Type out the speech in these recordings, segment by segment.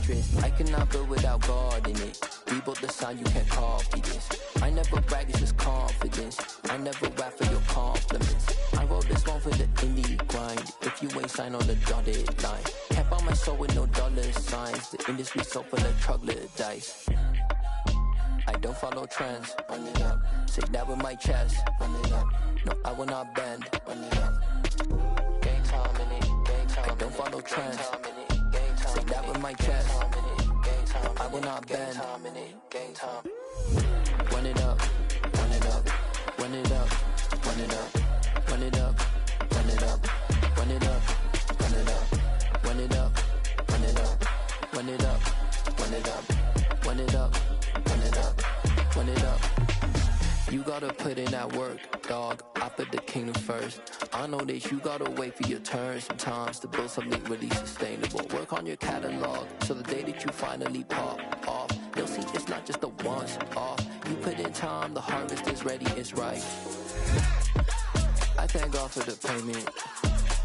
mattress. I cannot build without God in it. Rebuild the sound, you can't copy this. I never brag, it's just confidence. I never rap for your compliments. I wrote this one for the indie grind. If you ain't signed on the dotted line, can't buy my soul with no dollar signs. The industry so full of troglodytes. I don't follow trends. Run it up. Say that with my chest. Run it up. No, I will not bend. Run it up. Gang time in it. Gang time. I don't follow trends. Say that with my chest. I will not bend. Gang time. Run it up. Run it up. Run it up. Run it up. Run it up. Run it up. Run it up. Run it up. Run it up. Run it up. Run it up. Run it up. Run it up. Run it up. Run it up. You gotta put in that work, dog. I put the kingdom first. I know that you gotta wait for your turn sometimes to build something really sustainable. Work on your catalog so the day that you finally pop off, they'll see it's not just a once off. You put in time, the harvest is ready, it's right. I thank God for the payment.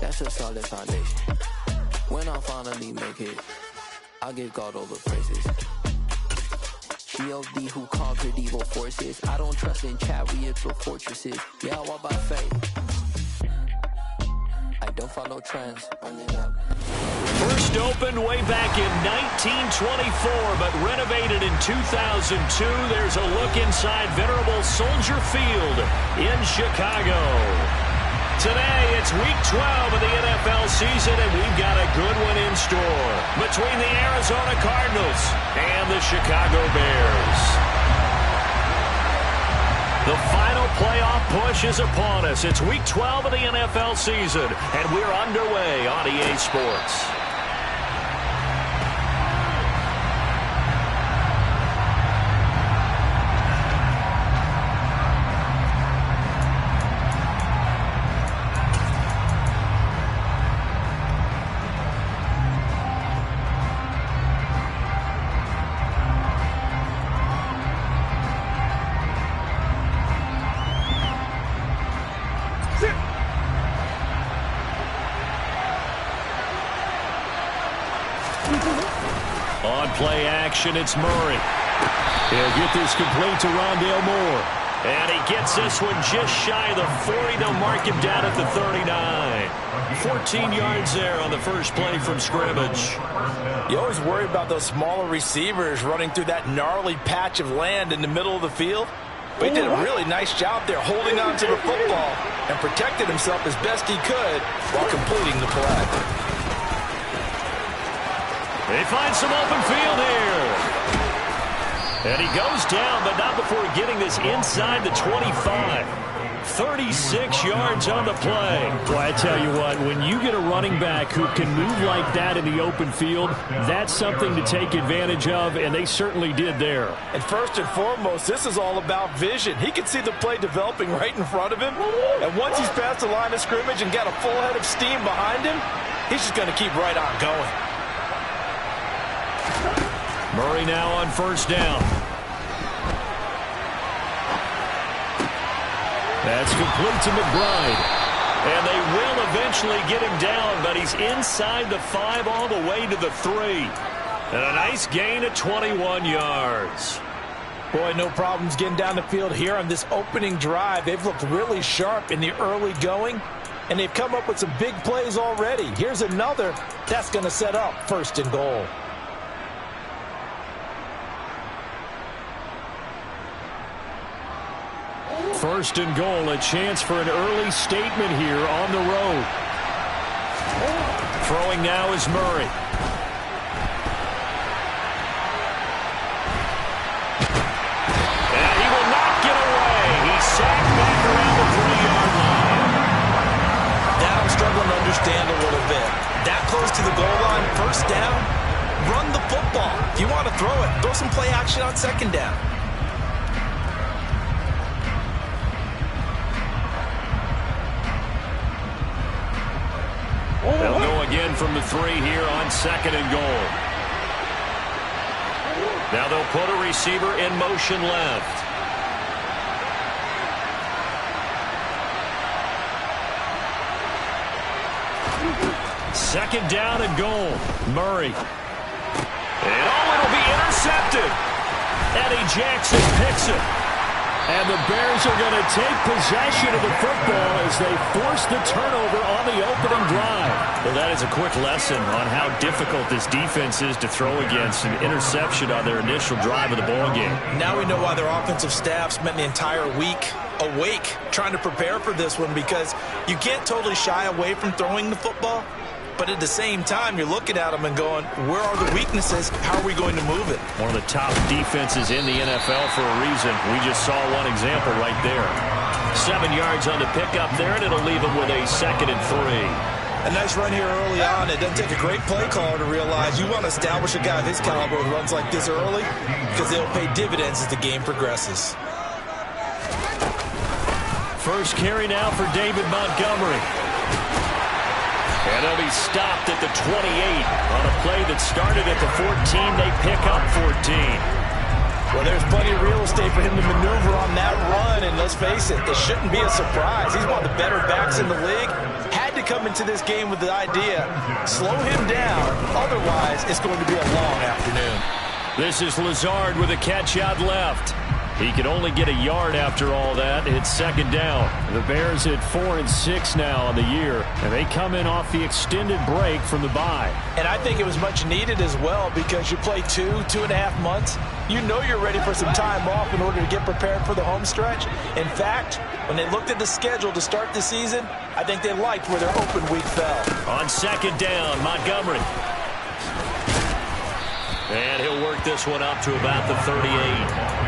That's a solid foundation. When I finally make it, I'll give God all the praises. G.O.D. who conquered evil forces. I don't trust in chariots or fortresses. Yeah, I walk by faith. I don't follow trends. Run it up. First opened way back in 1924, but renovated in 2002. There's a look inside venerable Soldier Field in Chicago. Today, it's Week 12 of the NFL season, and we've got a good one in store between the Arizona Cardinals and the Chicago Bears. The final playoff push is upon us. It's Week 12 of the NFL season, and we're underway on EA Sports. On play action, it's Murray. He'll get this complete to Rondale Moore. And he gets this one just shy of the 40. They'll mark him down at the 39. 14 yards there on the first play from scrimmage. You always worry about those smaller receivers running through that gnarly patch of land in the middle of the field. But he did a really nice job there holding on to the football and protected himself as best he could while completing the play. They find some open field here. And he goes down, but not before getting this inside the 25. 36 yards on the play. Well, I tell you what, when you get a running back who can move like that in the open field, that's something to take advantage of, and they certainly did there. And first and foremost, this is all about vision. He can see the play developing right in front of him, and once he's past the line of scrimmage and got a full head of steam behind him, he's just going to keep right on going. Murray now on first down. That's complete to McBride. And they will eventually get him down, but he's inside the 5 all the way to the 3. And a nice gain of 21 yards. Boy, no problems getting down the field here on this opening drive. They've looked really sharp in the early going, and they've come up with some big plays already. Here's another that's going to set up first and goal. First and goal, a chance for an early statement here on the road. Throwing now is Murray. And he will not get away. He's sacked back around the 3-yard line. That I'm struggling to understand a little bit. That close to the goal line, first down, run the football. If you want to throw it, throw some play action on second down. They'll go again from the 3 here on second and goal. Now they'll put a receiver in motion left. Second down and goal. Murray. Jackson picks it. And the Bears are going to take possession of the football as they force the turnover on the opening drive. Well, that is a quick lesson on how difficult this defense is to throw against. An interception on their initial drive of the ballgame. Now we know why their offensive staff spent the entire week awake trying to prepare for this one, because you can't totally shy away from throwing the football. But at the same time, you're looking at them and going, where are the weaknesses? How are we going to move it? One of the top defenses in the NFL for a reason. We just saw one example right there. 7 yards on the pickup there, and it'll leave them with a 2nd and 3. A nice run here early on. It doesn't take a great play caller to realize you want to establish a guy of his caliber who runs like this early, because they'll pay dividends as the game progresses. First carry now for David Montgomery. And they'll be stopped at the 28 on a play that started at the 14. They pick up 14. Well, there's plenty of real estate for him to maneuver on that run, and let's face it, it shouldn't be a surprise. He's one of the better backs in the league. Had to come into this game with the idea, slow him down, otherwise it's going to be a long afternoon. This is Lazard with a catch out left. He can only get a yard after all that. It's 2nd down. The Bears at 4-6 now on the year, and they come in off the extended break from the bye. And I think it was much needed as well, because you play 2.5 months. You know you're ready for some time off in order to get prepared for the home stretch. In fact, when they looked at the schedule to start the season, I think they liked where their open week fell. On 2nd down, Montgomery. And he'll work this one up to about the 38.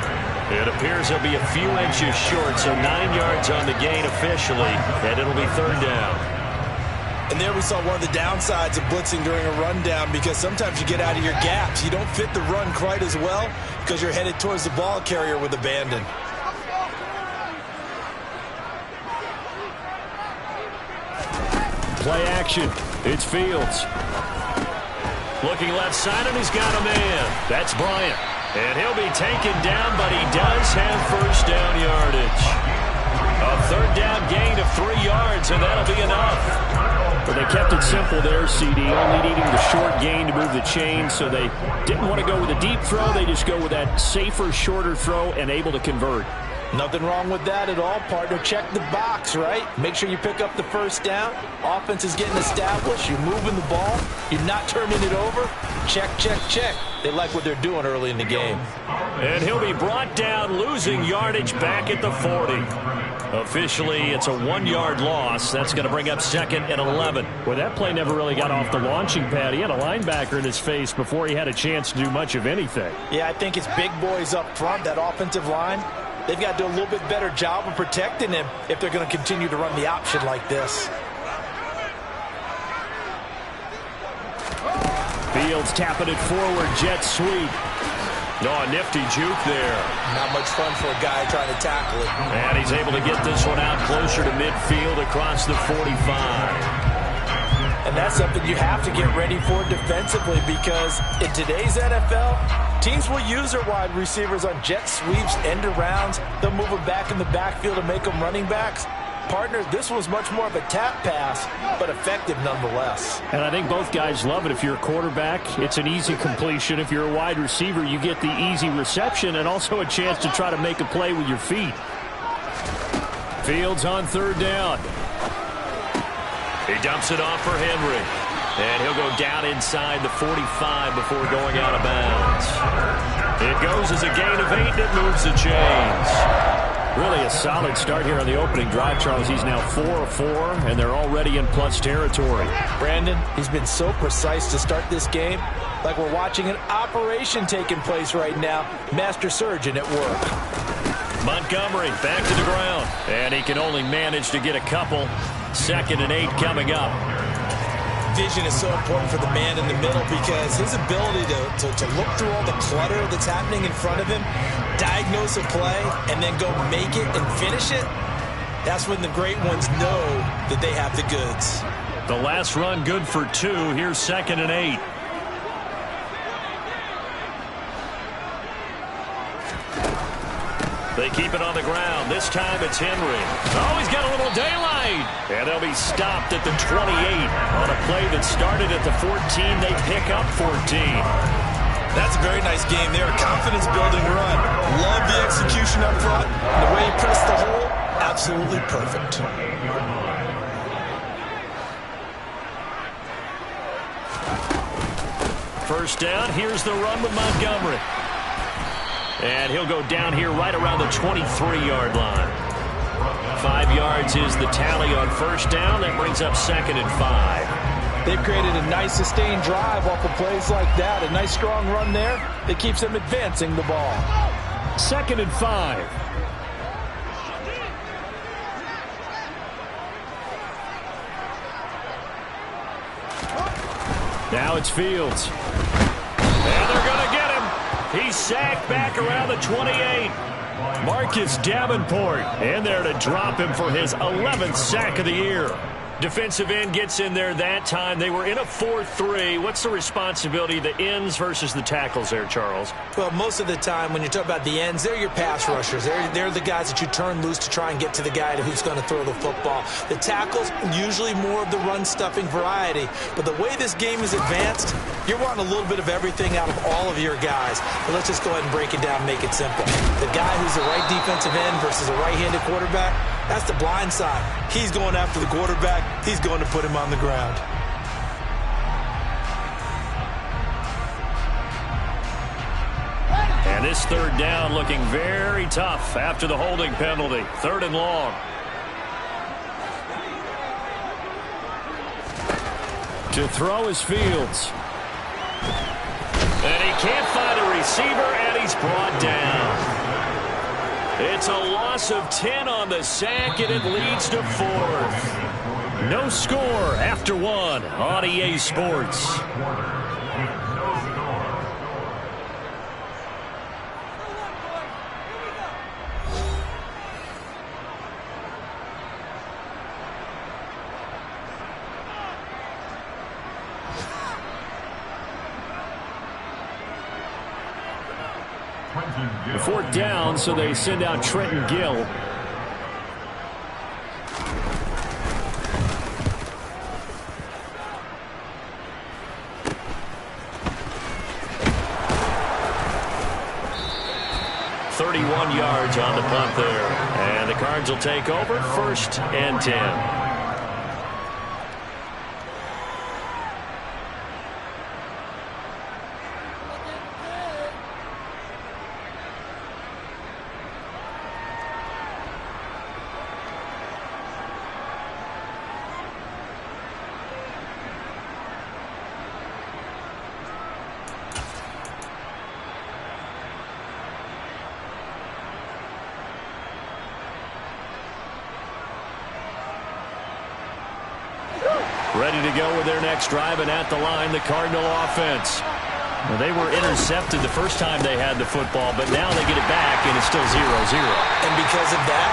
It appears he'll be a few inches short, so 9 yards on the gain officially, and it'll be 3rd down. And there we saw one of the downsides of blitzing during a rundown, because sometimes you get out of your gaps. You don't fit the run quite as well because you're headed towards the ball carrier with abandon. Play action. It's Fields. Looking left side, and he's got a man. That's Bryant. And he'll be taken down, but he does have first down yardage. A 3rd down gain of 3 yards, and that'll be enough. But they kept it simple there, CD, only needing the short gain to move the chain, so they didn't want to go with a deep throw. They just go with that safer, shorter throw and able to convert. Nothing wrong with that at all, partner. Check the box, right? Make sure you pick up the first down. Offense is getting established. You're moving the ball. You're not turning it over. Check, check, check. They like what they're doing early in the game. And he'll be brought down, losing yardage back at the 40. Officially, it's a 1-yard loss. That's going to bring up 2nd and 11. Well, that play never really got off the launching pad. He had a linebacker in his face before he had a chance to do much of anything. Yeah, I think it's big boys up front, that offensive line. They've got to do a little bit better job of protecting him if they're going to continue to run the option like this. Fields tapping it forward, jet sweep. Oh, a nifty juke there. Not much fun for a guy trying to tackle it. And he's able to get this one out closer to midfield across the 45. And that's something you have to get ready for defensively, because in today's NFL, teams will use their wide receivers on jet sweeps, end arounds. They'll move them back in the backfield and make them running backs. Partner, this was much more of a tap pass, but effective nonetheless. And I think both guys love it. If you're a quarterback, it's an easy completion. If you're a wide receiver, you get the easy reception and also a chance to try to make a play with your feet. Fields on 3rd down. He dumps it off for Henry. And he'll go down inside the 45 before going out of bounds. It goes as a gain of 8, and it moves the chains. Really a solid start here on the opening drive, Charles. He's now 4 of 4, and they're already in plus territory. Brandon, he's been so precise to start this game, like we're watching an operation taking place right now. Master surgeon at work. Montgomery back to the ground, and he can only manage to get a couple. 2nd and 8 coming up. Vision is so important for the man in the middle, because his ability to look through all the clutter that's happening in front of him, diagnose a play, and then go make it and finish it, that's when the great ones know that they have the goods. The last run good for 2. Here's 2nd and 8. They keep it on the ground. This time it's Henry. Oh, he's got a little daylight. And they'll be stopped at the 28 on a play that started at the 14. They pick up 14. That's a very nice game there. Confidence-building run. Love the execution up front. And the way he pressed the hole, absolutely perfect. First down, here's the run with Montgomery. And he'll go down here right around the 23-yard line. 5 yards is the tally on first down. That brings up 2nd and 5. They've created a nice sustained drive off of plays like that. A nice strong run there that keeps them advancing the ball. 2nd and 5. Now it's Fields. And they're going to get him. He's sacked back around the 28. Marcus Davenport in there to drop him for his 11th sack of the year. Defensive end gets in there that time. They were in a 4-3. What's the responsibility of the ends versus the tackles there, Charles? Well, most of the time when you talk about the ends, they're your pass rushers. They're the guys that you turn loose to try and get to the guy who's going to throw the football. The tackles, usually more of the run-stuffing variety. But the way this game is advanced, you're wanting a little bit of everything out of all of your guys. But let's just go ahead and break it down and make it simple. The guy who's the right defensive end versus a right-handed quarterback, that's the blind side. He's going after the quarterback. He's going to put him on the ground. And this third down looking very tough after the holding penalty. 3rd and long. To throw is Fields. And he can't find a receiver, and he's brought down. It's a loss of 10 on the sack, and it leads to 4th. No score after 1 on EA Sports. Fourth down, so they send out Trenton Gill. .31 yards on the punt there. And the Cards will take over 1st and 10. Ready to go with their next drive, and at the line, the Cardinal offense. Well, they were intercepted the first time they had the football, but now they get it back, and it's still 0-0. And because of that,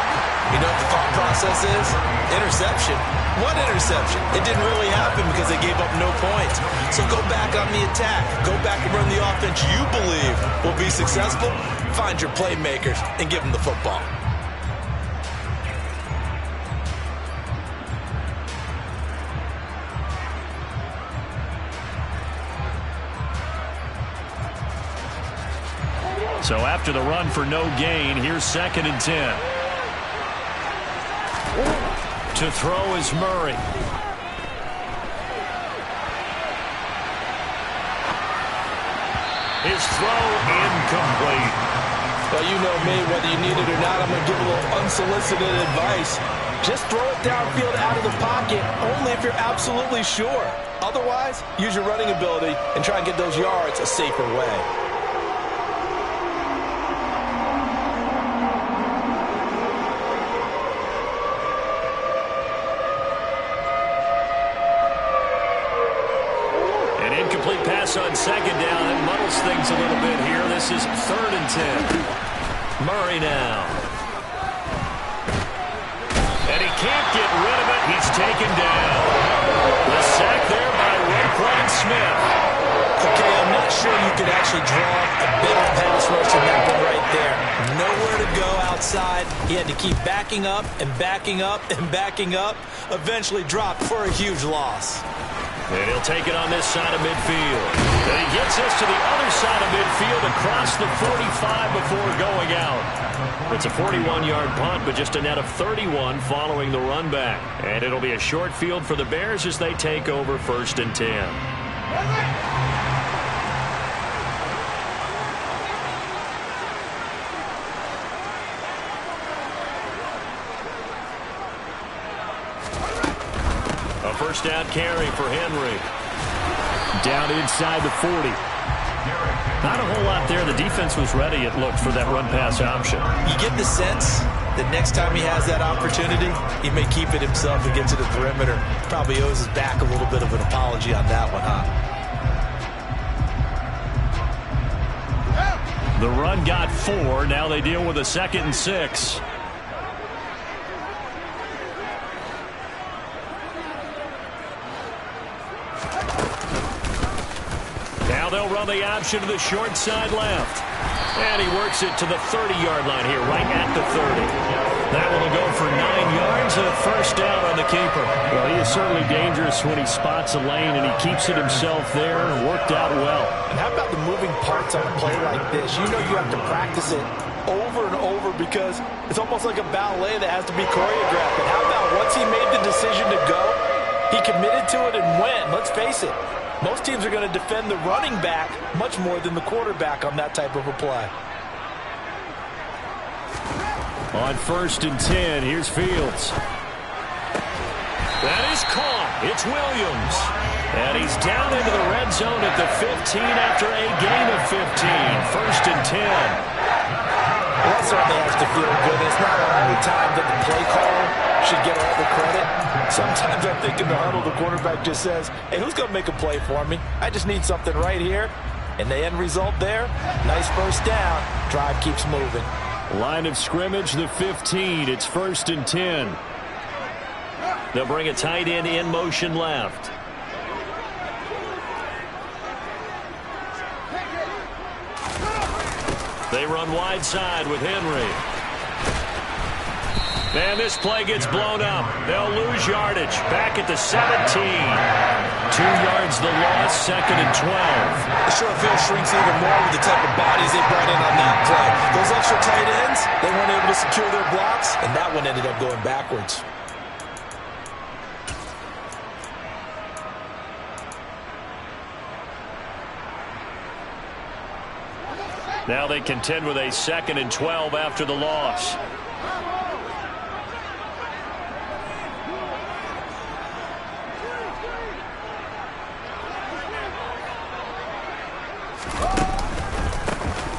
you know what the thought process is? Interception. What interception? It didn't really happen because they gave up no points. So go back on the attack. Go back and run the offense you believe will be successful. Find your playmakers and give them the football. So after the run for no gain, here's 2nd and 10. To throw is Murray. His throw incomplete. Well, you know me, whether you need it or not, I'm going to give a little unsolicited advice. Just throw it downfield out of the pocket, only if you're absolutely sure. Otherwise, use your running ability and try and get those yards a safer way. On 2nd down, it muddles things a little bit here. This is 3rd and 10. Murray now. And he can't get rid of it. He's taken down. The sack there by Roquan Smith. Okay, I'm not sure you could actually draw a better pass rush than that one right there. Nowhere to go outside. He had to keep backing up and backing up and backing up. Eventually dropped for a huge loss. And he'll take it on this side of midfield. And he gets us to the other side of field across the 45 before going out. It's a 41-yard punt, but just a net of 31 following the run back. And it'll be a short field for the Bears as they take over 1st and 10. First down carry for Henry. Down inside the 40. Not a whole lot there. The defense was ready, it looked, for that run-pass option. You get the sense that next time he has that opportunity, he may keep it himself and get to the perimeter. Probably owes his back a little bit of an apology on that one, huh? The run got 4. Now they deal with a 2nd and 6. Now they'll run the option to the short side left. And he works it to the 30-yard line here, right at the 30. That one will go for 9 yards and a first down on the keeper. Well, he is certainly dangerous when he spots a lane, and he keeps it himself there and worked out well. And how about the moving parts on a play like this? You know you have to practice it over and over because it's almost like a ballet that has to be choreographed. But how about once he made the decision to go, he committed to it and went. Let's face it. Most teams are going to defend the running back much more than the quarterback on that type of a play. On 1st and 10, here's Fields. That is caught. It's Williams. And he's down into the red zone at the 15 after a gain of 15. 1st and 10. Well, that certainly has to feel good. It's not only time that the play caller should get all the credit. Sometimes I think in the huddle, the quarterback just says, hey, who's going to make a play for me? I just need something right here. And the end result there, nice first down. Drive keeps moving. Line of scrimmage, the 15. It's 1st and 10. They'll bring a tight end in motion left. They run wide side with Henry. And this play gets blown up. They'll lose yardage. Back at the 17. 2 yards the loss, 2nd and 12. The short field shrinks even more with the type of bodies they brought in on that play. Those extra tight ends, they weren't able to secure their blocks, and that one ended up going backwards. Now they contend with a 2nd and 12 after the loss.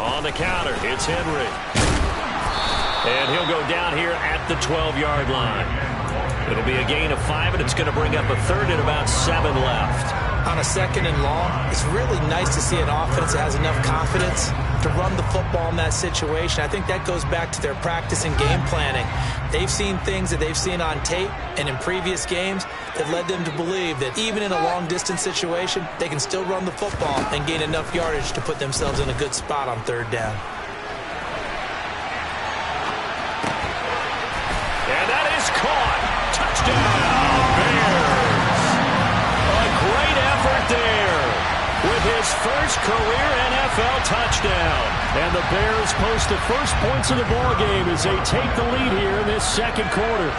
On the counter, it's Henry. And he'll go down here at the 12-yard line. It'll be a gain of 5, and it's going to bring up a 3rd and about 7 left. On a 2nd and long, it's really nice to see an offense that has enough confidence to run the football in that situation. I think that goes back to their practice and game planning. They've seen things that they've seen on tape and in previous games that led them to believe that even in a long-distance situation, they can still run the football and gain enough yardage to put themselves in a good spot on 3rd down. And that is caught. Touchdown, Bears. A great effort there with his first career NFL touchdown. And the Bears post the first points of the ballgame as they take the lead here in this 2nd quarter.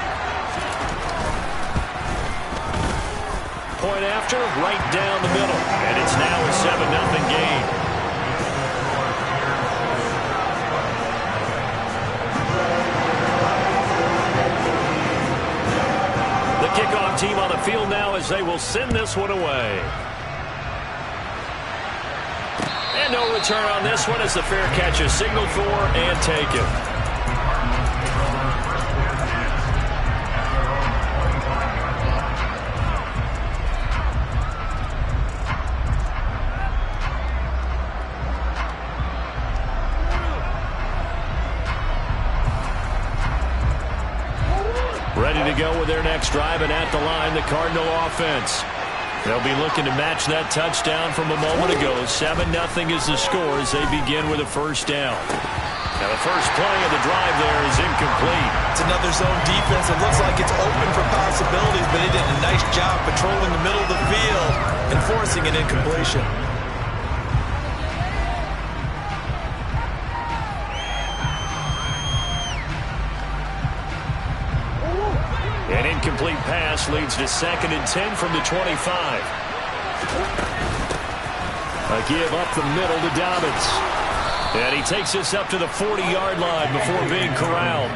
Point after, right down the middle. And it's now a 7-0 game. The kickoff team on the field now as they will send this one away. And no return on this one as the fair catch is signaled for and taken. Ready to go with their next drive, and at the line, the Cardinal offense. They'll be looking to match that touchdown from a moment ago. 7-0 is the score as they begin with a first down. Now the first play of the drive there is incomplete. It's another zone defense. It looks like it's open for possibilities, but he did a nice job patrolling the middle of the field and forcing an incompletion. incomplete pass leads to 2nd and 10 from the 25. A give up the middle to Dobbins. And he takes us up to the 40-yard line before being corralled.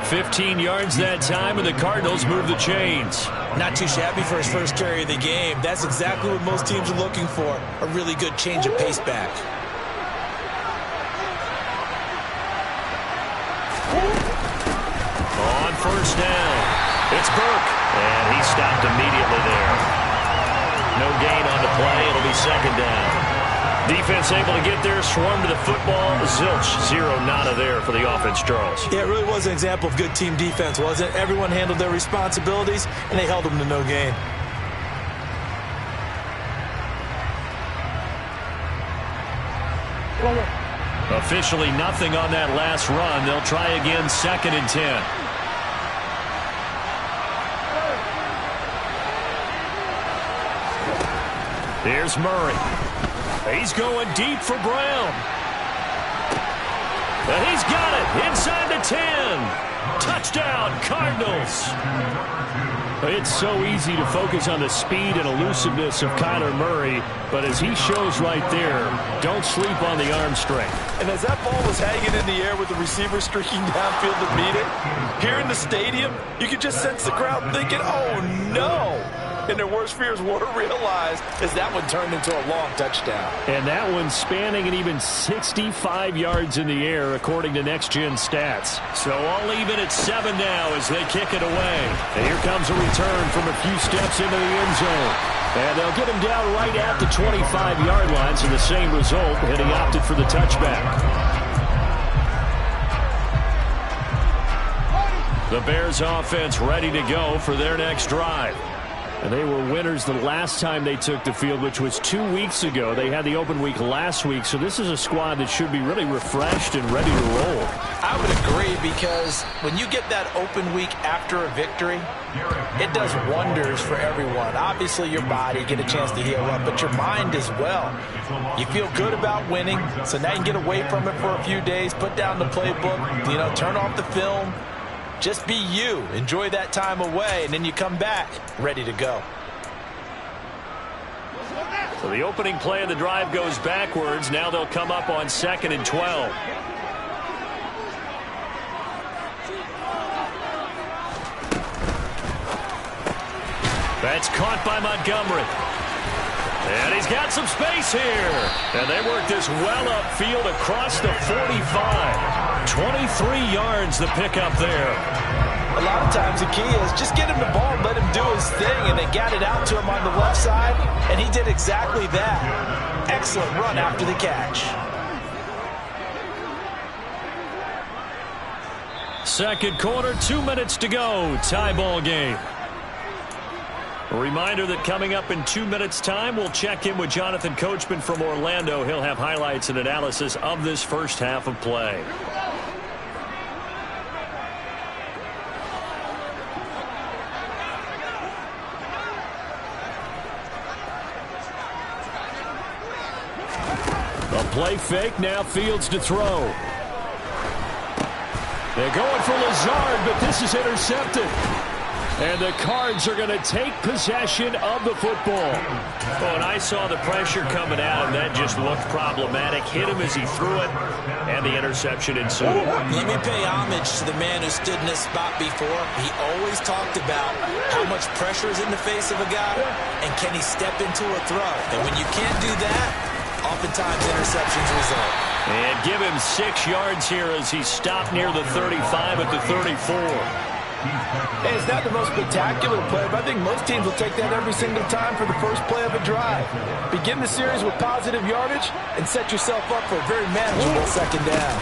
15 yards that time, and the Cardinals move the chains. Not too shabby for his first carry of the game. That's exactly what most teams are looking for, a really good change of pace back. On first down, it's Burke, and he stopped immediately there. No gain on the play. It'll be 2nd down. Defense able to get there, swarm to the football. Zilch, 0 nada there for the offense, Charles. Yeah, it really was an example of good team defense, wasn't it? Everyone handled their responsibilities, and they held them to no gain. Officially nothing on that last run. They'll try again, 2nd and 10. Here's Murray. He's going deep for Brown. And he's got it inside the 10. Touchdown, Cardinals. It's so easy to focus on the speed and elusiveness of Kyler Murray, but as he shows right there, don't sleep on the arm strength. And as that ball was hanging in the air with the receiver streaking downfield to meet it, here in the stadium, you could just sense the crowd thinking, oh no! And their worst fears were realized as that one turned into a long touchdown. And that one spanning an even 65 yards in the air, according to Next Gen Stats. So all even at 7 now as they kick it away. And here comes a return from a few steps into the end zone. And they'll get him down right at the 25-yard line, so the same result, and he opted for the touchback. The Bears offense ready to go for their next drive. And they were winners the last time they took the field, which was 2 weeks ago. They had the open week last week, so this is a squad that should be really refreshed and ready to roll. I would agree, because when you get that open week after a victory, it does wonders for everyone. Obviously, your body, get a chance to heal up, but your mind as well. You feel good about winning, so now you can get away from it for a few days, put down the playbook, turn off the film. Just be you. Enjoy that time away, and then you come back ready to go. So the opening play of the drive goes backwards. Now they'll come up on 2nd and 12. That's caught by Montgomery. And he's got some space here. And they work this well upfield across the 45. 23 yards the pickup there. A lot of times the key is just get him the ball, let him do his thing, and they got it out to him on the left side, and he did exactly that. Excellent run after the catch. Second quarter, 2 minutes to go. Tie ball game. A reminder that coming up in 2 minutes' time, we'll check in with Jonathan Coachman from Orlando. He'll have highlights and analysis of this first half of play. A play fake, now Fields to throw. They're going for Lazard, but this is intercepted. And the Cards are going to take possession of the football. Oh, and I saw the pressure coming at him. That just looked problematic. Hit him as he threw it, and the interception ensued. Let me pay homage to the man who stood in this spot before. He always talked about how much pressure is in the face of a guy, and can he step into a throw. And when you can't do that, oftentimes interceptions result. And give him 6 yards here as he stopped near the 35 at the 34. Hey, it's not the most spectacular play, but I think most teams will take that every single time for the first play of a drive. Begin the series with positive yardage and set yourself up for a very manageable second down.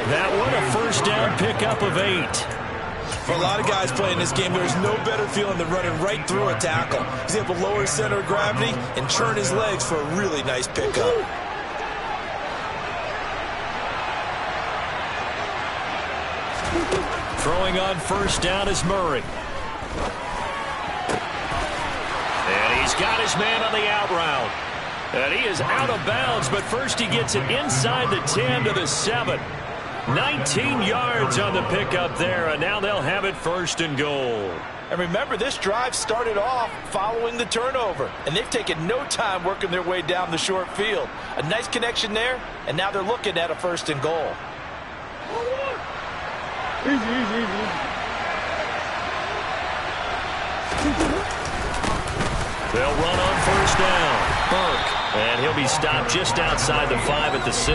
That one, a first down pickup of 8. For a lot of guys playing this game, there's no better feeling than running right through a tackle. He's able to lower his center of gravity and churn his legs for a really nice pickup. Throwing on first down is Murray. And he's got his man on the out route. And he is out of bounds, but first he gets it inside the 10 to the 7. 19 yards on the pickup there, and now they'll have it 1st and goal. And remember, this drive started off following the turnover, and they've taken no time working their way down the short field. A nice connection there, and now they're looking at a 1st and goal. They'll run on 1st down. Burke, and he'll be stopped just outside the 5 at the 6.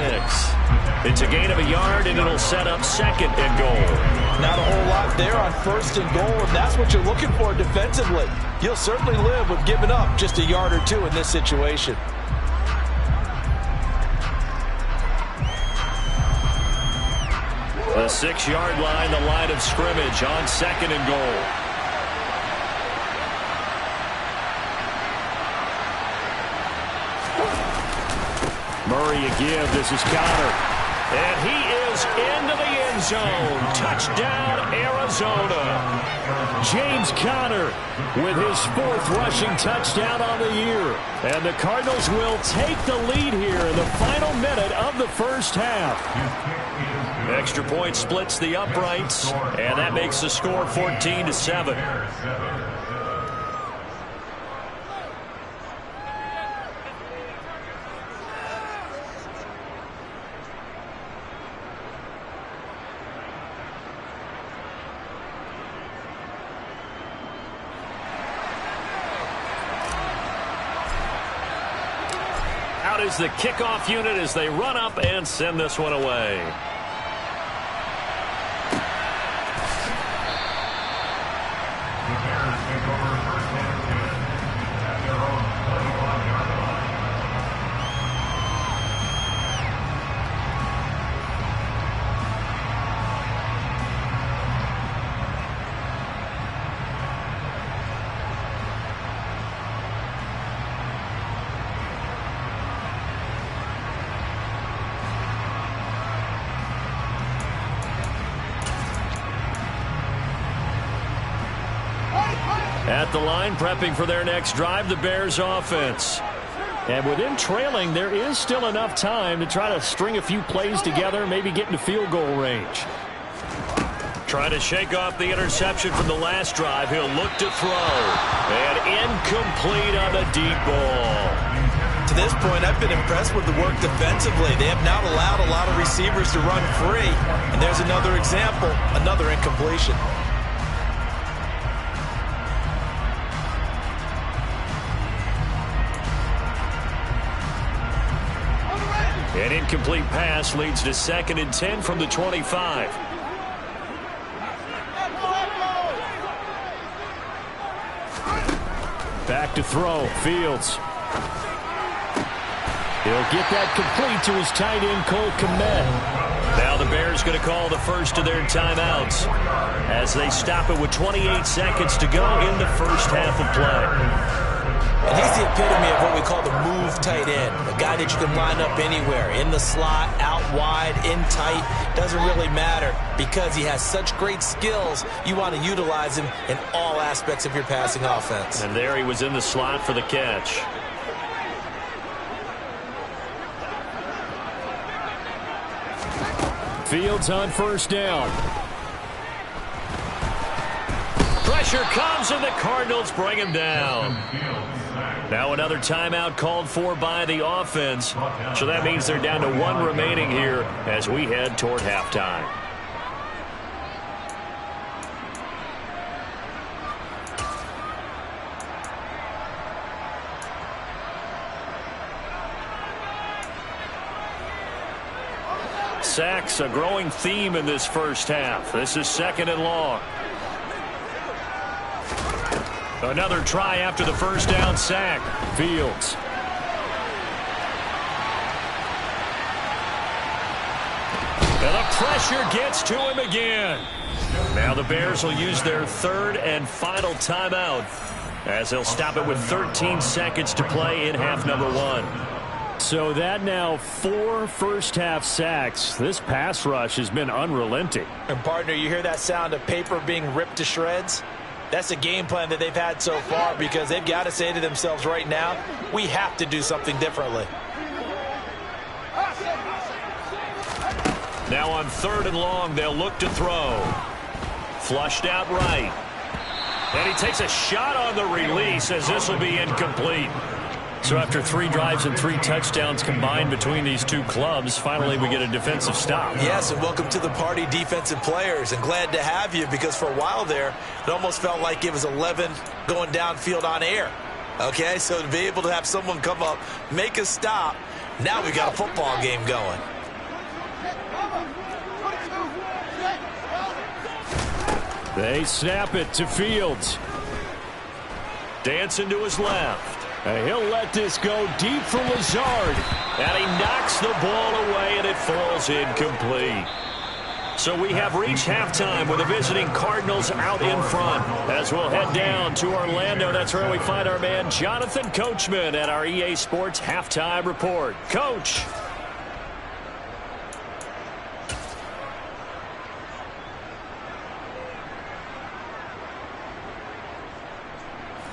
It's a gain of a yard, and it'll set up 2nd and goal. Not a whole lot there on 1st and goal, and that's what you're looking for defensively. You'll certainly live with giving up just a yard or 2 in this situation. The 6-yard line, the line of scrimmage on 2nd and goal. Murray a give. This is Conner. And he is into the end zone. Touchdown, Arizona. James Conner with his 4th rushing touchdown on the year. And the Cardinals will take the lead here in the final minute of the 1st half. Extra point splits the uprights, and that makes the score 14-7. Out is the kickoff unit as they run up and send this one away. At the line, prepping for their next drive, the Bears offense. And with them trailing, there is still enough time to try to string a few plays together, maybe get into field goal range. Trying to shake off the interception from the last drive. He'll look to throw. And incomplete on the deep ball. To this point, I've been impressed with the work defensively. They have not allowed a lot of receivers to run free. And there's another example, another incompletion. An incomplete pass leads to 2nd and 10 from the 25. Back to throw. Fields. He'll get that complete to his tight end, Cole Kmet. Now the Bears going to call the first of their timeouts as they stop it with 28 seconds to go in the 1st half of play. And he's the epitome of what we call the move tight end. A guy that you can line up anywhere. In the slot, out wide, in tight. Doesn't really matter because he has such great skills. You want to utilize him in all aspects of your passing offense. And there he was in the slot for the catch. Fields on 1st down. Pressure comes and the Cardinals bring him down. Now another timeout called for by the offense. So that means they're down to 1 remaining here as we head toward halftime. Sacks, a growing theme in this 1st half. This is 2nd and long. Another try after the 1st down sack. Fields. And the pressure gets to him again. Now the Bears will use their 3rd and final timeout as they'll stop it with 13 seconds to play in half number 1. So that now 4 first-half sacks. This pass rush has been unrelenting. And, partner, you hear that sound of paper being ripped to shreds? That's the game plan that they've had so far because they've got to say to themselves right now, we have to do something differently. Now on 3rd and long, they'll look to throw. Flushed out right. And he takes a shot on the release as this will be incomplete. So after 3 drives and 3 touchdowns combined between these two clubs, finally we get a defensive stop. Yes, and welcome to the party, defensive players. And glad to have you, because for a while there, it almost felt like it was 11 going downfield on air. Okay, so to be able to have someone come up, make a stop, now we got a football game going. They snap it to Fields. Dancing to his left. And he'll let this go deep for Lazard. And he knocks the ball away, and it falls incomplete. So we have reached halftime with the visiting Cardinals out in front. As we'll head down to Orlando, that's where we find our man Jonathan Coachman at our EA Sports Halftime Report. Coach.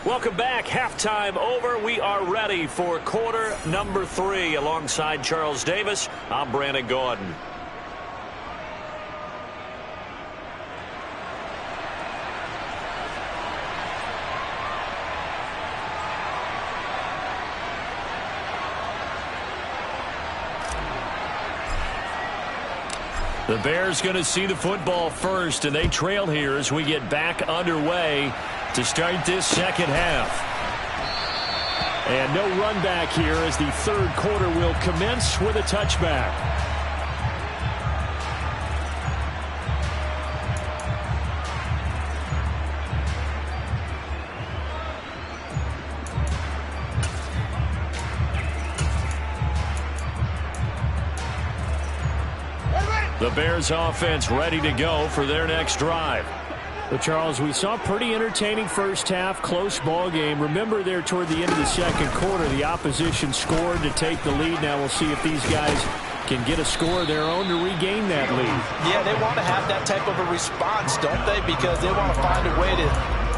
Welcome back. Halftime over. We are ready for quarter number 3. Alongside Charles Davis, I'm Brandon Gaudin. The Bears going to see the football first, and they trail here as we get back underway to start this second half. And no run back here as the 3rd quarter will commence with a touchback. The Bears offense ready to go for their next drive. Well, Charles, we saw a pretty entertaining first half, close ball game. Remember there toward the end of the second quarter, the opposition scored to take the lead. Now we'll see if these guys can get a score of their own to regain that lead. Yeah, they want to have that type of a response, don't they? Because they want to find a way to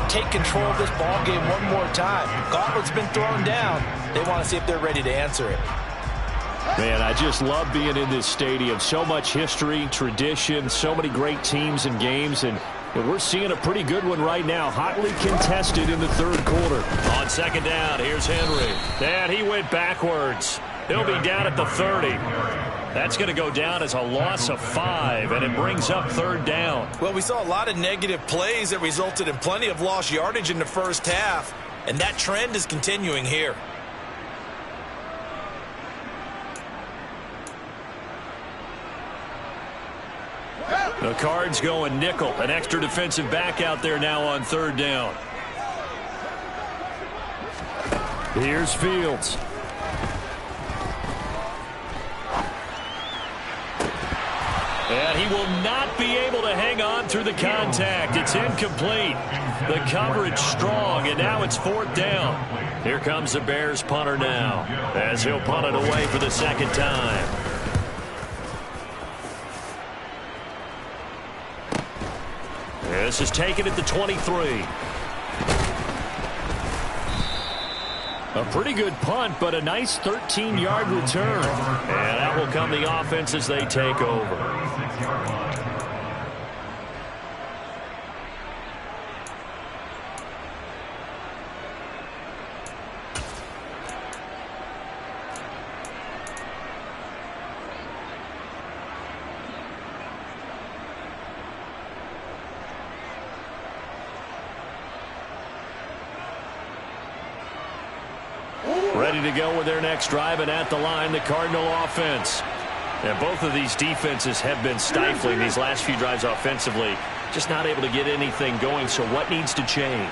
take control of this ball game one more time. Gauntlet's been thrown down. They want to see if they're ready to answer it. Man, I just love being in this stadium. So much history, tradition, so many great teams and games, and we're seeing a pretty good one right now. Hotly contested in the 3rd quarter. On 2nd down, here's Henry. And he went backwards. He'll be down at the 30. That's going to go down as a loss of 5, and it brings up 3rd down. Well, we saw a lot of negative plays that resulted in plenty of lost yardage in the first half, and that trend is continuing here. The Cards going nickel. An extra defensive back out there now on 3rd down. Here's Fields. And he will not be able to hang on through the contact. It's incomplete. The coverage strong, and now it's 4th down. Here comes the Bears punter now, as he'll punt it away for the 2nd time. This is taken at the 23. A pretty good punt, but a nice 13-yard return. And that will come the offense as they take over. Ready to go with their next drive, and at the line, the Cardinal offense. And both of these defenses have been stifling these last few drives offensively. Just not able to get anything going, so what needs to change?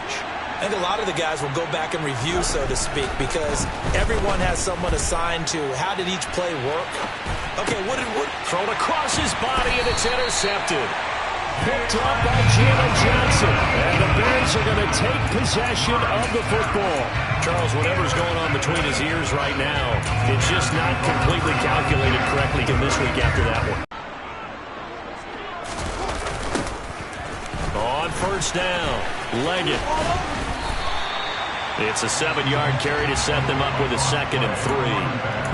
I think a lot of the guys will go back and review, so to speak, because everyone has someone assigned to how did each play work. Okay, what thrown across his body, and it's intercepted. Picked up by Jalen Johnson. And the Bears are going to take possession of the football. Charles, whatever's going on between his ears right now, it's just not completely calculated correctly in this week after that one. On 1st down, Leggett. It's a 7-yard carry to set them up with a 2nd and 3.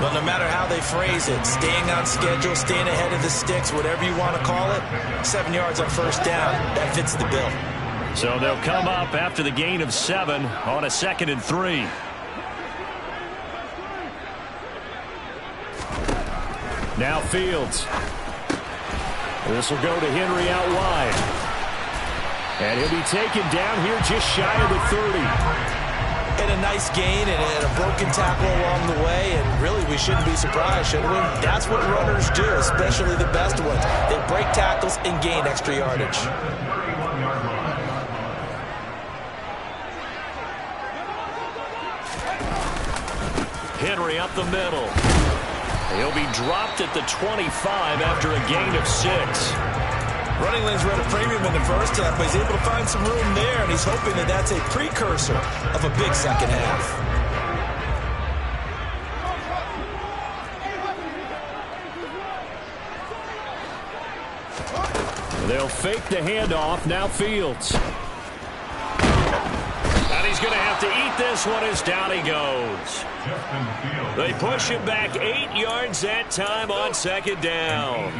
Well, no matter how they phrase it, staying on schedule, staying ahead of the sticks, whatever you want to call it, 7 yards on first down, that fits the bill. So they'll come up after the gain of 7 on a 2nd and 3. Now Fields. This will go to Henry out wide. And he'll be taken down here just shy of the 30. And a nice gain and a broken tackle along the way, and really we shouldn't be surprised, should we? That's what runners do, especially the best ones. They break tackles and gain extra yardage. Henry up the middle. He'll be dropped at the 25 after a gain of 6. Running lanes were at a premium in the first half, but he's able to find some room there, and he's hoping that that's a precursor of a big second half. They'll fake the handoff. Now Fields. And he's going to have to eat this one as down he goes. They push him back 8 yards that time on 2nd down.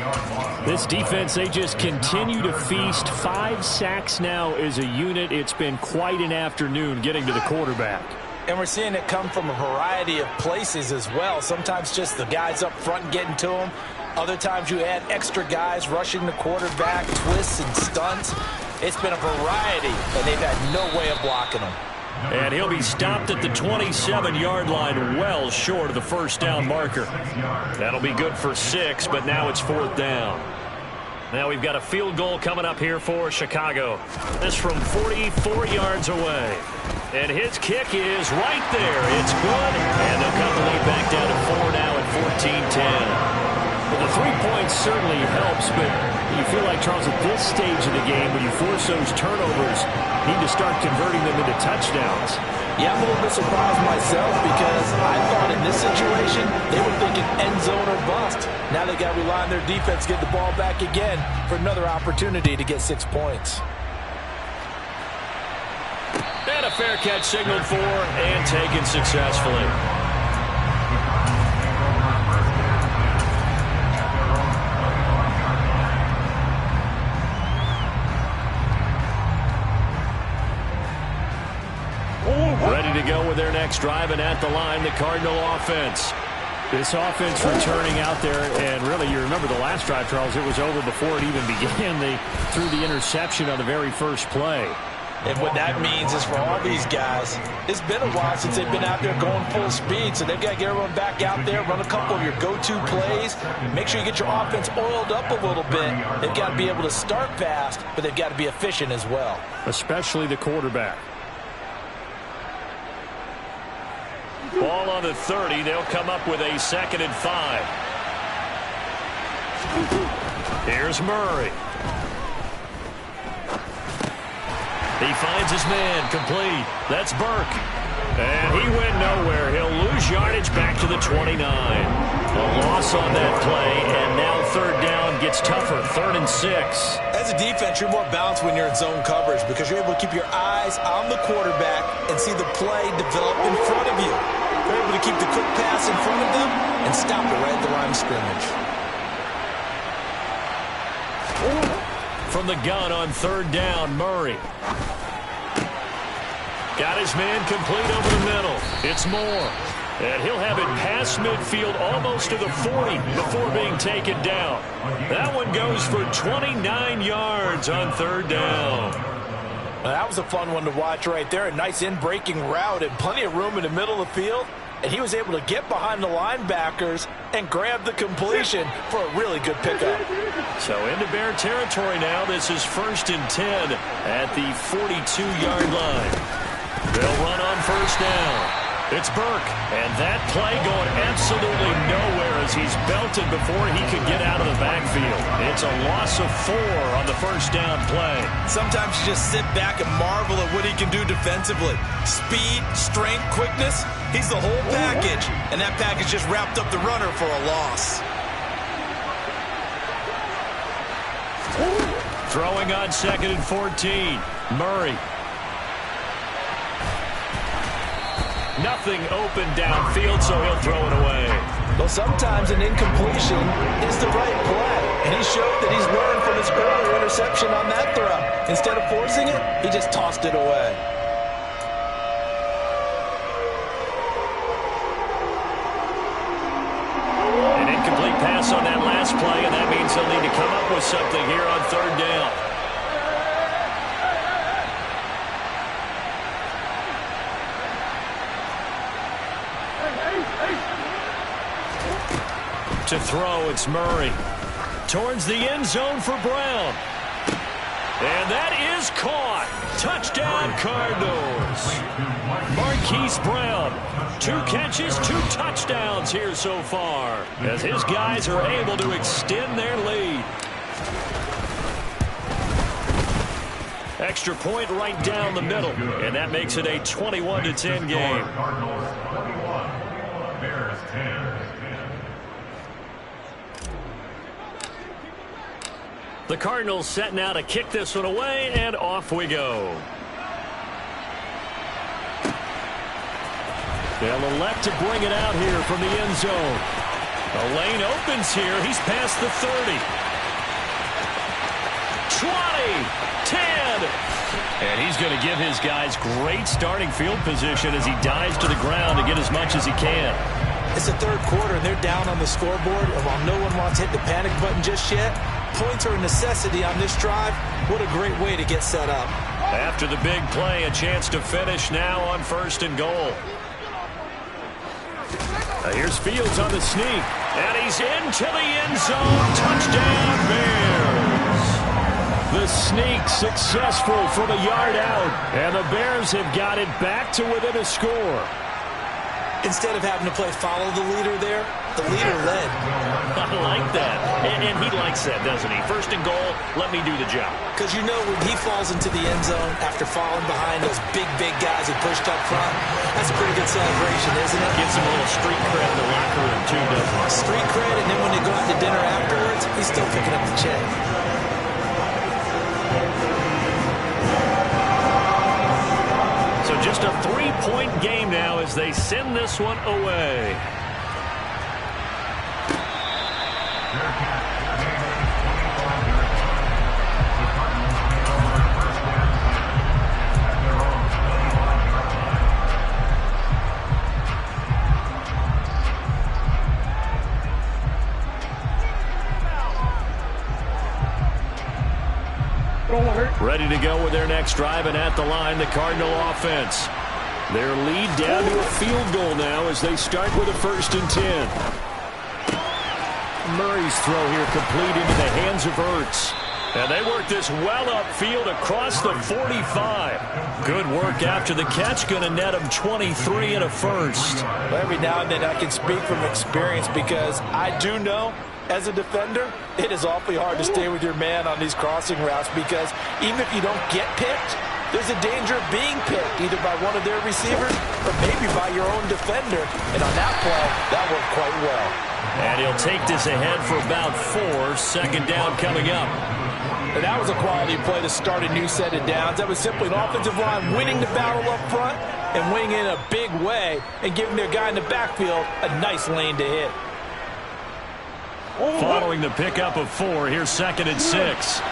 This defense, they just continue to feast. 5 sacks now as a unit. It's been quite an afternoon getting to the quarterback. And we're seeing it come from a variety of places as well. Sometimes just the guys up front getting to him. Other times you add extra guys rushing the quarterback, twists and stunts. It's been a variety, and they've had no way of blocking him. And he'll be stopped at the 27-yard line, well short of the first down marker. That'll be good for 6, but now it's 4th down. Now we've got a field goal coming up here for Chicago. This from 44 yards away. And his kick is right there. It's good. And they'll cut the lead back down to 4 now at 14-10. Well, the 3 points certainly helps, but you feel like, Charles, at this stage of the game, when you force those turnovers, you need to start converting them into touchdowns. Yeah, I'm a little bit surprised myself because I thought in this situation they were thinking end zone or bust. Now they got to rely on their defense, get the ball back again for another opportunity to get 6 points. And a fair catch signaled for and taken successfully. Ready to go with their next drive, and at the line, the Cardinal offense. This offense returning out there, and really, you remember the last drive, Charles, it was over before it even began. They threw the interception on the very first play. And what that means is for all these guys, it's been a while since they've been out there going full speed, so they've got to get everyone back out there, run a couple of your go-to plays, make sure you get your offense oiled up a little bit. They've got to be able to start fast, but they've got to be efficient as well. Especially the quarterback. Ball on the 30. They'll come up with a 2nd and 5. Here's Murray. He finds his man, complete. That's Burke. And he went nowhere. He'll lose yardage back to the 29. A loss on that play, and now 3rd down gets tougher, 3rd and 6. As a defense, you're more balanced when you're in zone coverage because you're able to keep your eyes on the quarterback and see the play develop in front of you. You're able to keep the quick pass in front of them and stop it right at the line of scrimmage. From the gun on 3rd down, Murray. Got his man complete over the middle. It's Moore. And he'll have it past midfield almost to the 40 before being taken down. That one goes for 29 yards on 3rd down. Well, that was a fun one to watch right there. A nice in-breaking route and plenty of room in the middle of the field. And he was able to get behind the linebackers and grab the completion for a really good pickup. So into Bear territory now. This is 1st and 10 at the 42-yard line. They'll run on 1st down. It's Burke, and that play going absolutely nowhere as he's belted before he could get out of the backfield. It's a loss of 4 on the 1st down play. Sometimes you just sit back and marvel at what he can do defensively. Speed, strength, quickness, he's the whole package, and that package just wrapped up the runner for a loss. Throwing on 2nd and 14, Murray. Nothing open downfield, so he'll throw it away. Well, sometimes an incompletion is the right play, and he showed that he's learned from his earlier interception on that throw. Instead of forcing it, he just tossed it away. An incomplete pass on that last play, and that means they'll need to come up with something here on third down. To throw, it's Murray. Towards the end zone for Brown. And that is caught. Touchdown, Cardinals. Marquise Brown, 2 catches, 2 touchdowns here so far, as his guys are able to extend their lead. Extra point right down the middle, and that makes it a 21-10 game. The Cardinals set now to kick this one away, and off we go. They'll elect to bring it out here from the end zone. The lane opens here. He's past the 30. 20, 10. And he's going to give his guys great starting field position as he dives to the ground to get as much as he can. It's the third quarter, and they're down on the scoreboard, and while no one wants to hit the panic button just yet, points are a necessity on this drive. What a great way to get set up. After the big play, a chance to finish now on 1st and goal. Here's Fields on the sneak, and he's into the end zone. Touchdown, Bears. The sneak successful from a yard out, and the Bears have got it back to within a score. Instead of having to play follow the leader there, the leader led. I like that. And he likes that, doesn't he? 1st and goal, let me do the job. Because you know when he falls into the end zone after falling behind those big guys who pushed up front, that's a pretty good celebration, isn't it? Gives him a little street cred in the locker room, too, doesn't it? Street cred, and then when they go out to dinner afterwards, he's still picking up the check. So just a 3-point game now as they send this one away. Ready to go with their next drive, and at the line, the Cardinal offense. Their lead down to a field goal now as they start with a 1st and 10. Murray's throw here complete into the hands of Ertz. And they work this well upfield across the 45. Good work after the catch. Going to net him 23 and a first. Well, every now and then I can speak from experience because I do know as a defender, it is awfully hard to stay with your man on these crossing routes because even if you don't get picked, there's a danger of being picked either by one of their receivers or maybe by your own defender. And on that play, that worked quite well. And he'll take this ahead for about 4. 2nd down coming up. And that was a quality play to start a new set of downs. That was simply an offensive line winning the battle up front and winning in a big way and giving their guy in the backfield a nice lane to hit. Following the pickup of 4, here's 2nd and 6.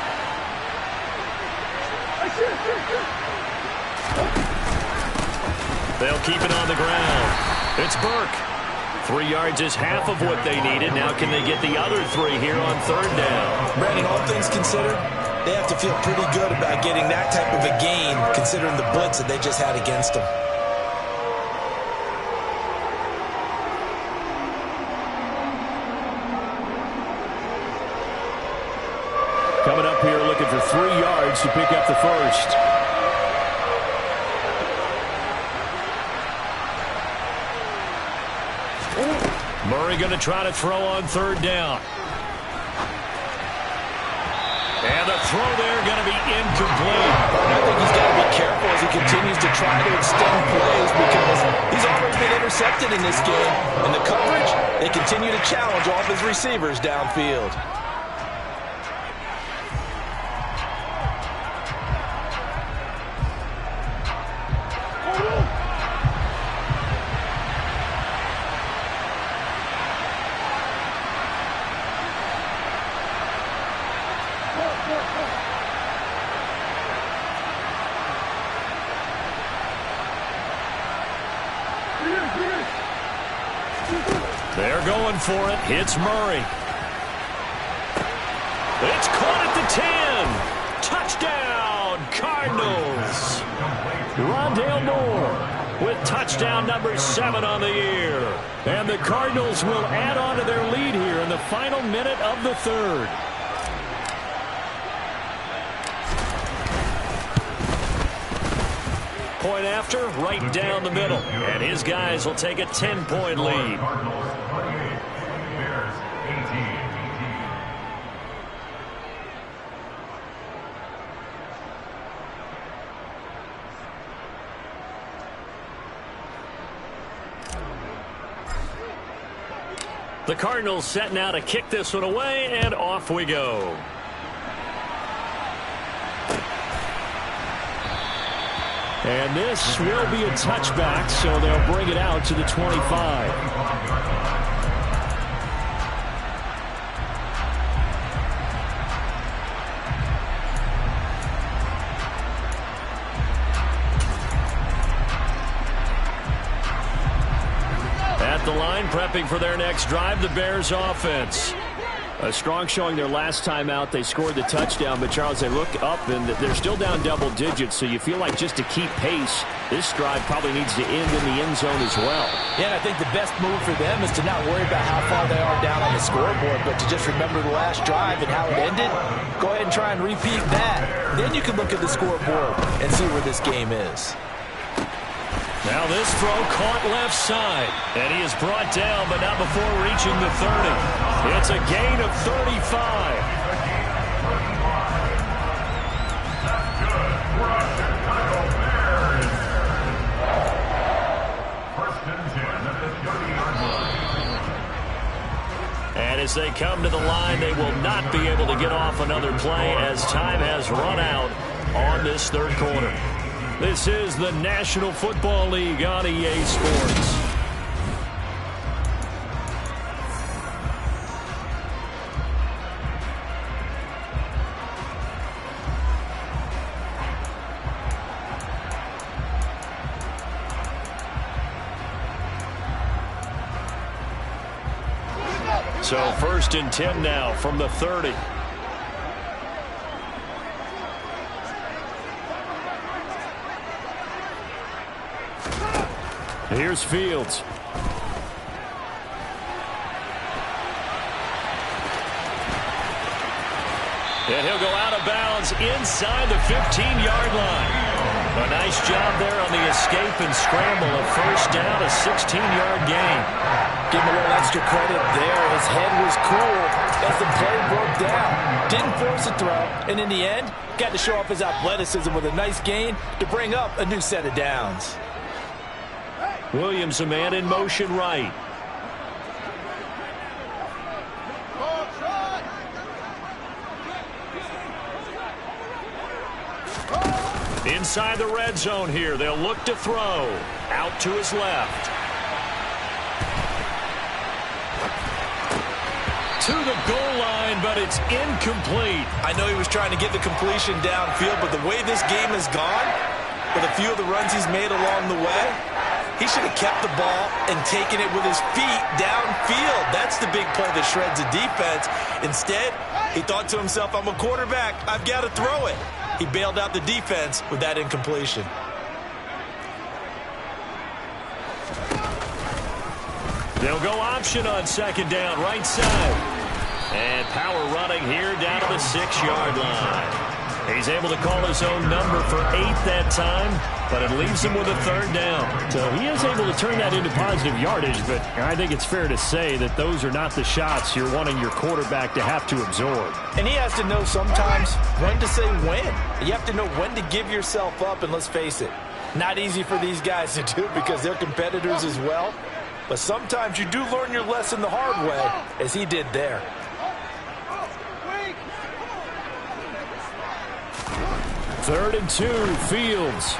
They'll keep it on the ground. It's Burke. 3 yards is half of what they needed. Now can they get the other 3 here on 3rd down? Brandon, all things considered, they have to feel pretty good about getting that type of a gain considering the blitz that they just had against them. Coming up here looking for 3 yards to pick up the first. Murray going to try to throw on 3rd down. And the throw there going to be incomplete. I think he's got to be careful as he continues to try to extend plays because he's already been intercepted in this game. And the coverage, they continue to challenge all of his receivers downfield. They're going for it. Hits Murray. It's caught at the 10. Touchdown, Cardinals. Rondale Moore with touchdown number 7 on the year. And the Cardinals will add on to their lead here in the final minute of the third. Point after, right down the middle. And his guys will take a 10-point lead. The Cardinals set now to kick this one away, and off we go. And this will be a touchback, so they'll bring it out to the 25. The line prepping for their next drive, the Bears offense. A strong showing their last time out. They scored the touchdown, but Charles, they look up and they're still down double digits, so you feel like just to keep pace, this drive probably needs to end in the end zone as well. Yeah, and I think the best move for them is to not worry about how far they are down on the scoreboard, but to just remember the last drive and how it ended. Go ahead and try and repeat that. Then you can look at the scoreboard and see where this game is. Now this throw caught left side, and he is brought down, but not before reaching the 30. It's a gain of 35. And as they come to the line, they will not be able to get off another play as time has run out on this third quarter. This is the National Football League on EA Sports. So 1st and 10 now from the 30. Here's Fields. And he'll go out of bounds inside the 15-yard line. A nice job there on the escape and scramble. A first down, a 16-yard gain. Give him a little extra credit there. His head was cool as the play broke down. Didn't force a throw, and in the end, got to show off his athleticism with a nice gain to bring up a new set of downs. Williams, a man in motion right. Inside the red zone here. They'll look to throw. Out to his left. To the goal line, but it's incomplete. I know he was trying to get the completion downfield, but the way this game has gone, with a few of the runs he's made along the way, he should have kept the ball and taken it with his feet downfield. That's the big play that shreds a defense. Instead, he thought to himself, I'm a quarterback. I've got to throw it. He bailed out the defense with that incompletion. They'll go option on 2nd down, right side. And power running here down to the 6-yard line. He's able to call his own number for 8 that time, but it leaves him with a 3rd down. So he is able to turn that into positive yardage, but I think it's fair to say that those are not the shots you're wanting your quarterback to have to absorb. And he has to know sometimes when to say when. You have to know when to give yourself up, and let's face it, not easy for these guys to do because they're competitors as well. But sometimes you do learn your lesson the hard way, as he did there. 3rd and 2, Fields.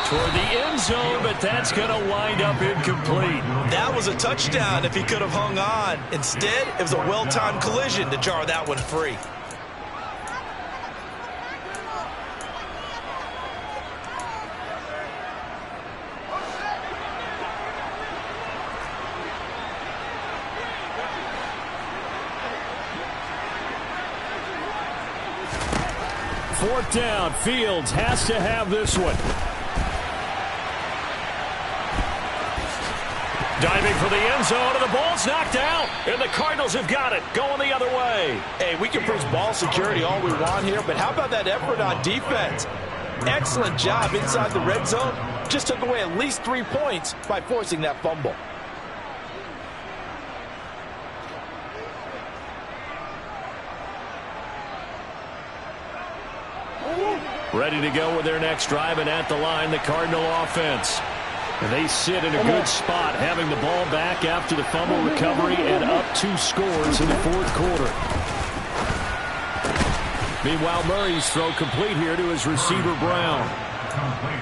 Toward the end zone, but that's going to wind up incomplete. That was a touchdown if he could have hung on. Instead, it was a well-timed collision to jar that one free. 4th down. Fields has to have this one. Diving for the end zone, and the ball's knocked out. And the Cardinals have got it, going the other way. Hey, we can preach ball security all we want here, but how about that effort on defense? Excellent job inside the red zone. Just took away at least 3 points by forcing that fumble. Ready to go with their next drive, and at the line, the Cardinal offense. And they sit in a good spot, having the ball back after the fumble recovery and up 2 scores in the 4th quarter. Meanwhile, Murray's throw complete here to his receiver, Brown.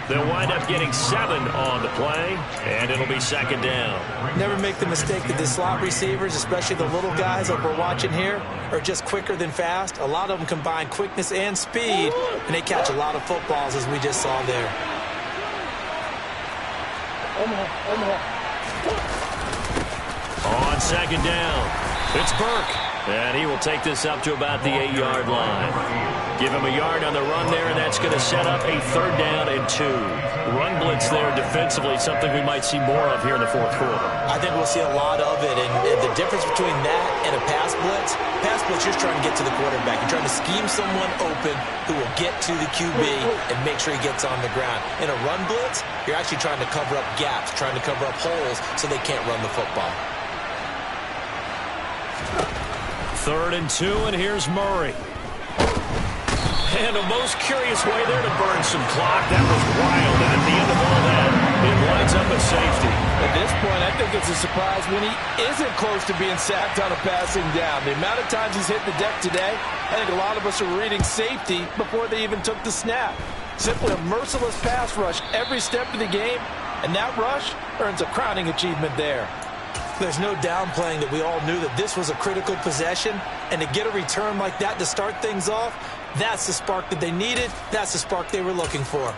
They'll wind up getting 7 on the play, and it'll be 2nd down. Never make the mistake that the slot receivers, especially the little guys like we're watching here, are just quicker than fast. A lot of them combine quickness and speed, and they catch a lot of footballs, as we just saw there. On 2nd down, it's Burke, and he will take this up to about the 8-yard line. Give him a yard on the run there, and that's going to set up a 3rd down and 2. Run blitz there defensively, something we might see more of here in the 4th quarter. I think we'll see a lot of it, and the difference between that and a pass blitz, you're just trying to get to the quarterback. You're trying to scheme someone open who will get to the QB and make sure he gets on the ground. In a run blitz, you're actually trying to cover up gaps, trying to cover up holes so they can't run the football. 3rd and 2, and here's Murray. And a most curious way there to burn some clock. That was wild, and at the end of all that, it winds up a safety. At this point, I think it's a surprise when he isn't close to being sacked on a passing down. The amount of times he's hit the deck today, I think a lot of us are reading safety before they even took the snap. Simply a merciless pass rush every step of the game, and that rush earns a crowning achievement there. There's no downplaying that we all knew that this was a critical possession, and to get a return like that to start things off, that's the spark that they needed. That's the spark they were looking for.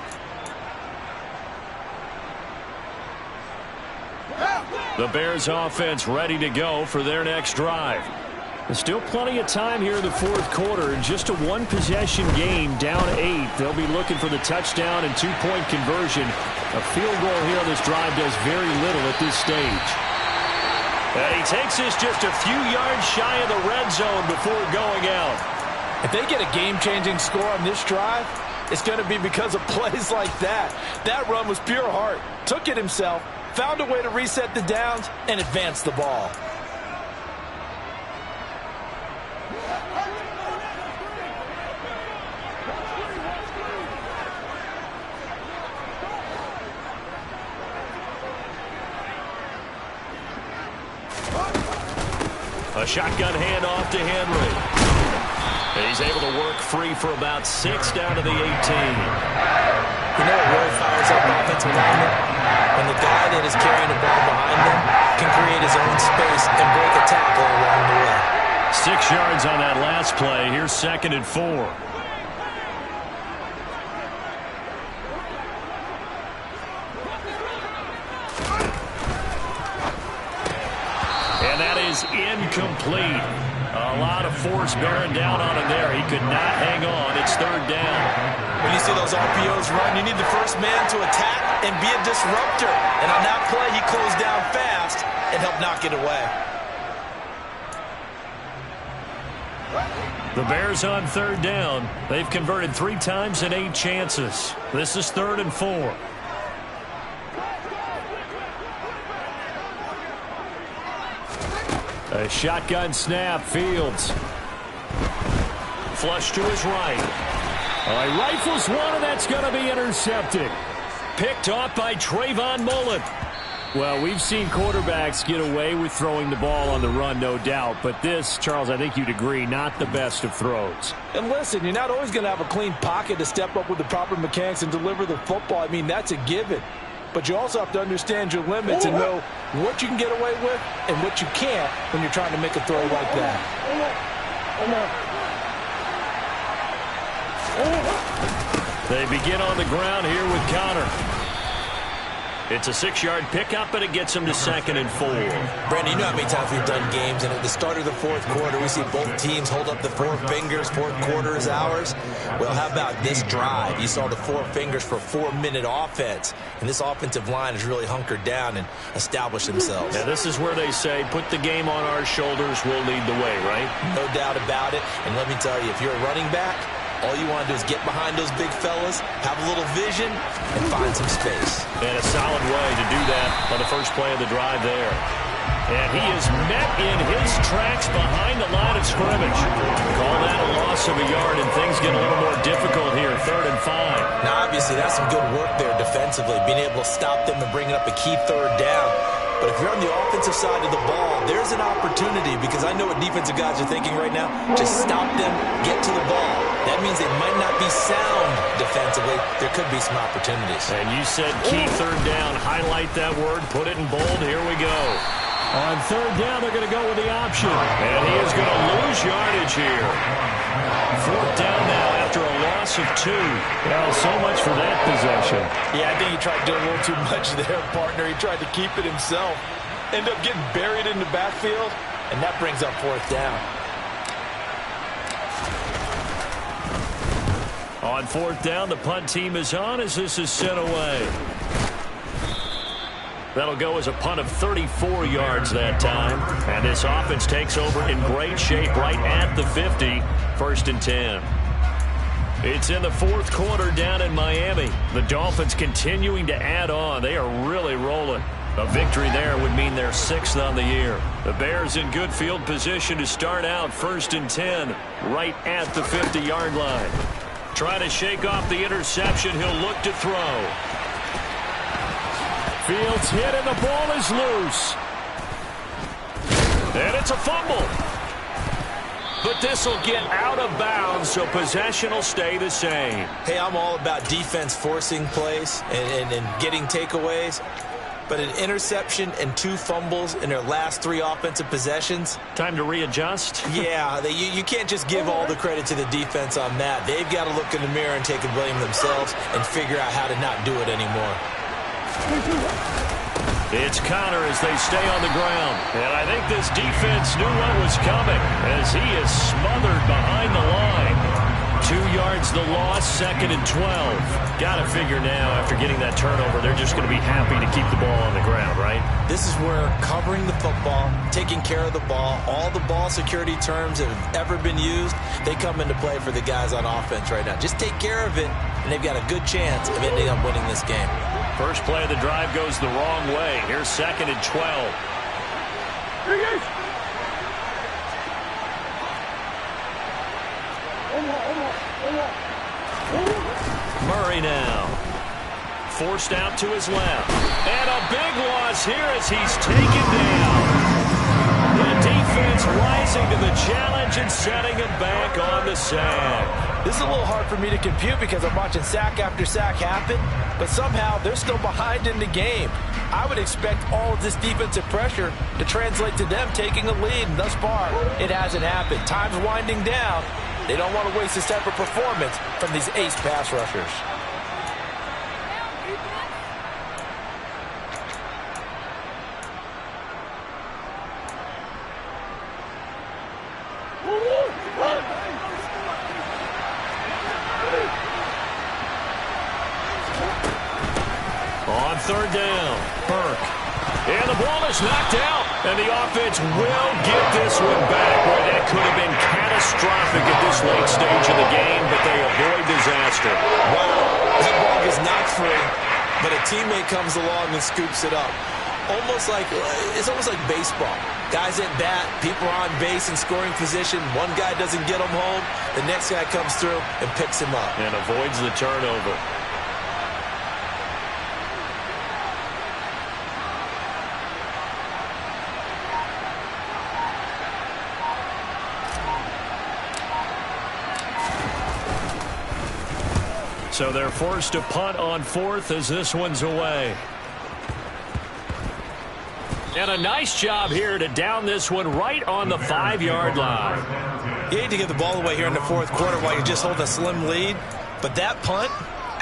The Bears offense ready to go for their next drive. There's still plenty of time here in the 4th quarter. Just a 1-possession game, down 8. They'll be looking for the touchdown and 2-point conversion. A field goal here on this drive does very little at this stage. And he takes this just a few yards shy of the red zone before going out. If they get a game-changing score on this drive, it's going to be because of plays like that. That run was pure heart. Took it himself, found a way to reset the downs, and advance the ball. A shotgun handoff to Henry. And he's able to work free for about 6 down to the 18. You know what really fires up offensive linemen? When the guy that is carrying the ball behind them can create his own space and break a tackle along the way. 6 yards on that last play. Here's 2nd and 4. And that is incomplete. A lot of force bearing down on him there. He could not hang on. It's 3rd down. When you see those RPOs run, you need the first man to attack and be a disruptor. And on that play, he closed down fast and helped knock it away. The Bears on 3rd down. They've converted 3 times in 8 chances. This is 3rd and 4. A shotgun snap, Fields. Flush to his right. He rifles one, and that's going to be intercepted. Picked off by Trayvon Mullen. Well, we've seen quarterbacks get away with throwing the ball on the run, no doubt. But this, Charles, I think you'd agree, not the best of throws. And listen, you're not always going to have a clean pocket to step up with the proper mechanics and deliver the football. I mean, that's a given. But you also have to understand your limits and know what you can get away with and what you can't when you're trying to make a throw like that. They begin on the ground here with Connor. It's a 6-yard pickup, and it gets him to 2nd and 4. Brandon, you know how many times we've done games, and at the start of the fourth quarter, we see both teams hold up the four fingers, fourth quarter is ours. Well, how about this drive? You saw the four fingers for 4-minute offense, and this offensive line has really hunkered down and established themselves. Now, this is where they say, put the game on our shoulders, we'll lead the way, right? No doubt about it, and let me tell you, if you're a running back, all you want to do is get behind those big fellas, have a little vision, and find some space. And a solid way to do that on the first play of the drive there. And he is met in his tracks behind the line of scrimmage. Call that a loss of a yard, and things get a little more difficult here, 3rd and 5. Now, obviously, that's some good work there defensively, being able to stop them and bringing up a key 3rd down. But if you're on the offensive side of the ball, there's an opportunity, because I know what defensive guys are thinking right now. Just stop them, get to the ball. That means they might not be sound defensively. There could be some opportunities. And you said key 3rd down. Highlight that word. Put it in bold. Here we go. On 3rd down, they're going to go with the option. And he is going to lose yardage here. 4th down now after a loss of 2. Well, so much for that possession. Yeah, I think he tried to do a little too much there, partner. He tried to keep it himself. End up getting buried in the backfield, and that brings up 4th down. On 4th down, the punt team is on as this is sent away. That'll go as a punt of 34 yards that time. And this offense takes over in great shape right at the 50. 1st and 10. It's in the 4th quarter down in Miami. The Dolphins continuing to add on. They are really rolling. A victory there would mean they're 6th on the year. The Bears in good field position to start out 1st and 10 right at the 50-yard line. Trying to shake off the interception. He'll look to throw. Fields hit and the ball is loose. And it's a fumble. But this will get out of bounds, so possession will stay the same. Hey, I'm all about defense forcing plays and getting takeaways. But an interception and 2 fumbles in their last 3 offensive possessions. Time to readjust? Yeah, you can't just give all the credit to the defense on that. They've got to look in the mirror and take a blame themselves and figure out how to not do it anymore. It's Connor as they stay on the ground. And I think this defense knew what was coming as he is smothered behind the line. 2 yards the loss, 2nd and 12. Got to figure now after getting that turnover, they're just going to be happy to keep the ball on the ground, right? This is where covering the football, taking care of the ball, all the ball security terms that have ever been used, they come into play for the guys on offense right now. Just take care of it, and they've got a good chance of ending up winning this game. First play of the drive goes the wrong way. Here's 2nd and 12. Murray now. Forced out to his left. And a big loss here as he's taken down. The defense rising to the challenge and setting him back on the sack. This is a little hard for me to compute because I'm watching sack after sack happen, but somehow they're still behind in the game. I would expect all of this defensive pressure to translate to them taking a lead, and thus far, it hasn't happened. Time's winding down. They don't want to waste this type of performance from these ace pass rushers. On 3rd down, Burke. And the ball is knocked out, and the offense will get this one back. Boy, that could have been catastrophic at this late stage of the game, but they avoid disaster. Wow, that ball is not free, but a teammate comes along and scoops it up. It's almost like baseball. Guys at bat, people are on base in scoring position. One guy doesn't get them home, the next guy comes through and picks him up. And avoids the turnover. So they're forced to punt on 4th as this one's away. And a nice job here to down this one right on the 5-yard line. You hate to get the ball away here in the 4th quarter while you're just holding a slim lead, but that punt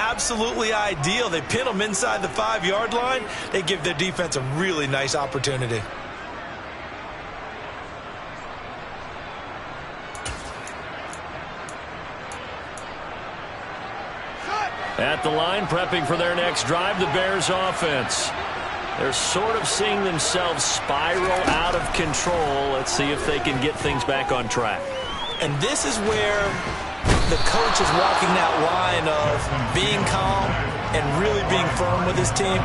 absolutely ideal. They pin them inside the 5-yard line. They give their defense a really nice opportunity. At the line, prepping for their next drive, the Bears offense. They're sort of seeing themselves spiral out of control. Let's see if they can get things back on track. And this is where the coach is walking that line of being calm and really being firm with his team.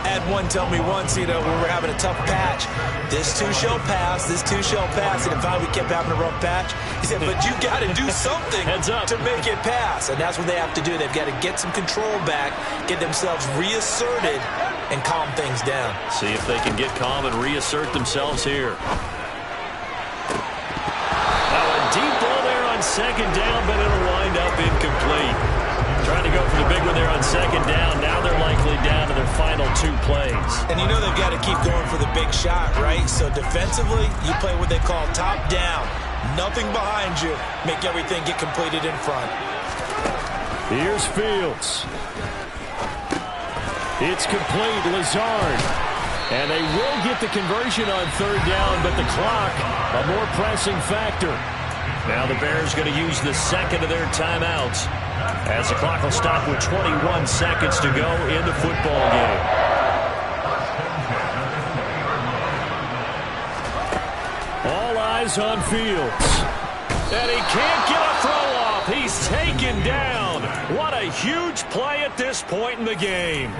I had one tell me once, when we were having a tough patch, this too shall pass, this too shall pass. And if we kept having a rough patch, he said, but you got to do something to make it pass. And that's what they have to do. They've got to get some control back, get themselves reasserted, and calm things down. See if they can get calm and reassert themselves here. Now a deep ball there on second down, but it'll wind up incomplete. Trying to go for the big one there on second down. Now they're likely down to their final 2 plays. And you know they've got to keep going for the big shot, right? So defensively, you play what they call top down. Nothing behind you. Make everything get completed in front. Here's Fields. It's complete, Lazard. And they will get the conversion on third down, but the clock, a more pressing factor. Now the Bears going to use the second of their timeouts, as the clock will stop with 21 seconds to go in the football game. All eyes on Fields. And he can't get a throw off. He's taken down. What a huge play at this point in the game.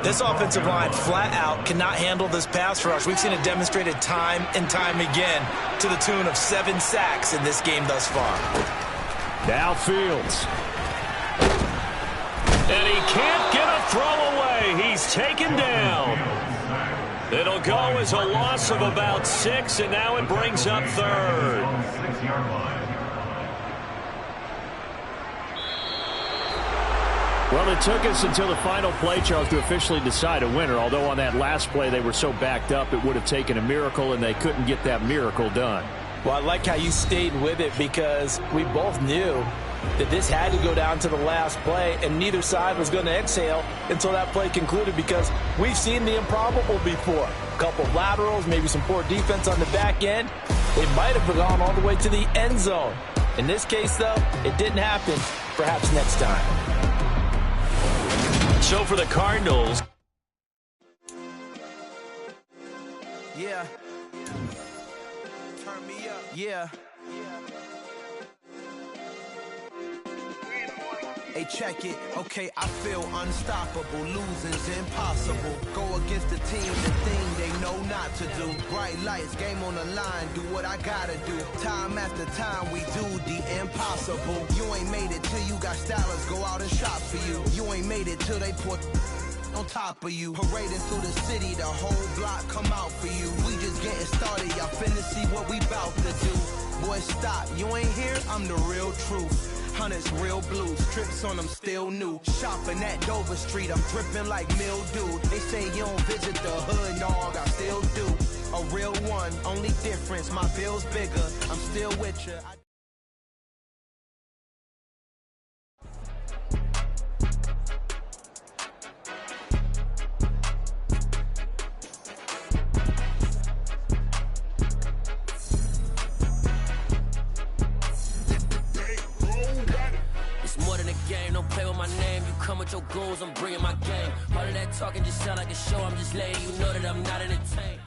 This offensive line flat out cannot handle this pass rush. We've seen it demonstrated time and time again to the tune of 7 sacks in this game thus far. Now Fields. And he can't get a throw away. He's taken down. It'll go as a loss of about 6, and now it brings up third. Well, it took us until the final play, Charles, to officially decide a winner. Although on that last play they were so backed up, it would have taken a miracle, and they couldn't get that miracle done. Well, I like how you stayed with it, because we both knew that this had to go down to the last play, and neither side was going to exhale until that play concluded, because we've seen the improbable before. A couple of laterals, maybe some poor defense on the back end. They might have gone all the way to the end zone. In this case, though, it didn't happen. Perhaps next time. So for the Cardinals. Yeah. Turn me up. Yeah. Hey, check it. Okay, I feel unstoppable. Losing's impossible. Go against the team, the thing they know not to do. Bright lights, game on the line. Do what I gotta do. Time after time, we do the impossible. You ain't made it till you got stylers go out and shop for you. You ain't made it till they put on top of you. Parading through the city, the whole block come out for you. We just getting started. Y'all finna see what we bout to do. Boy, stop. You ain't here? I'm the real truth. Hunters, real blues, trips on them still new. Shopping at Dover Street, I'm dripping like mildew. They say you don't visit the hood, dog, I still do. A real one, only difference, my bill's bigger. I'm still with you. Don't play with my name, you come with your goons, I'm bringing my game. All of that talking just sound like a show, I'm just letting you know that I'm not entertained.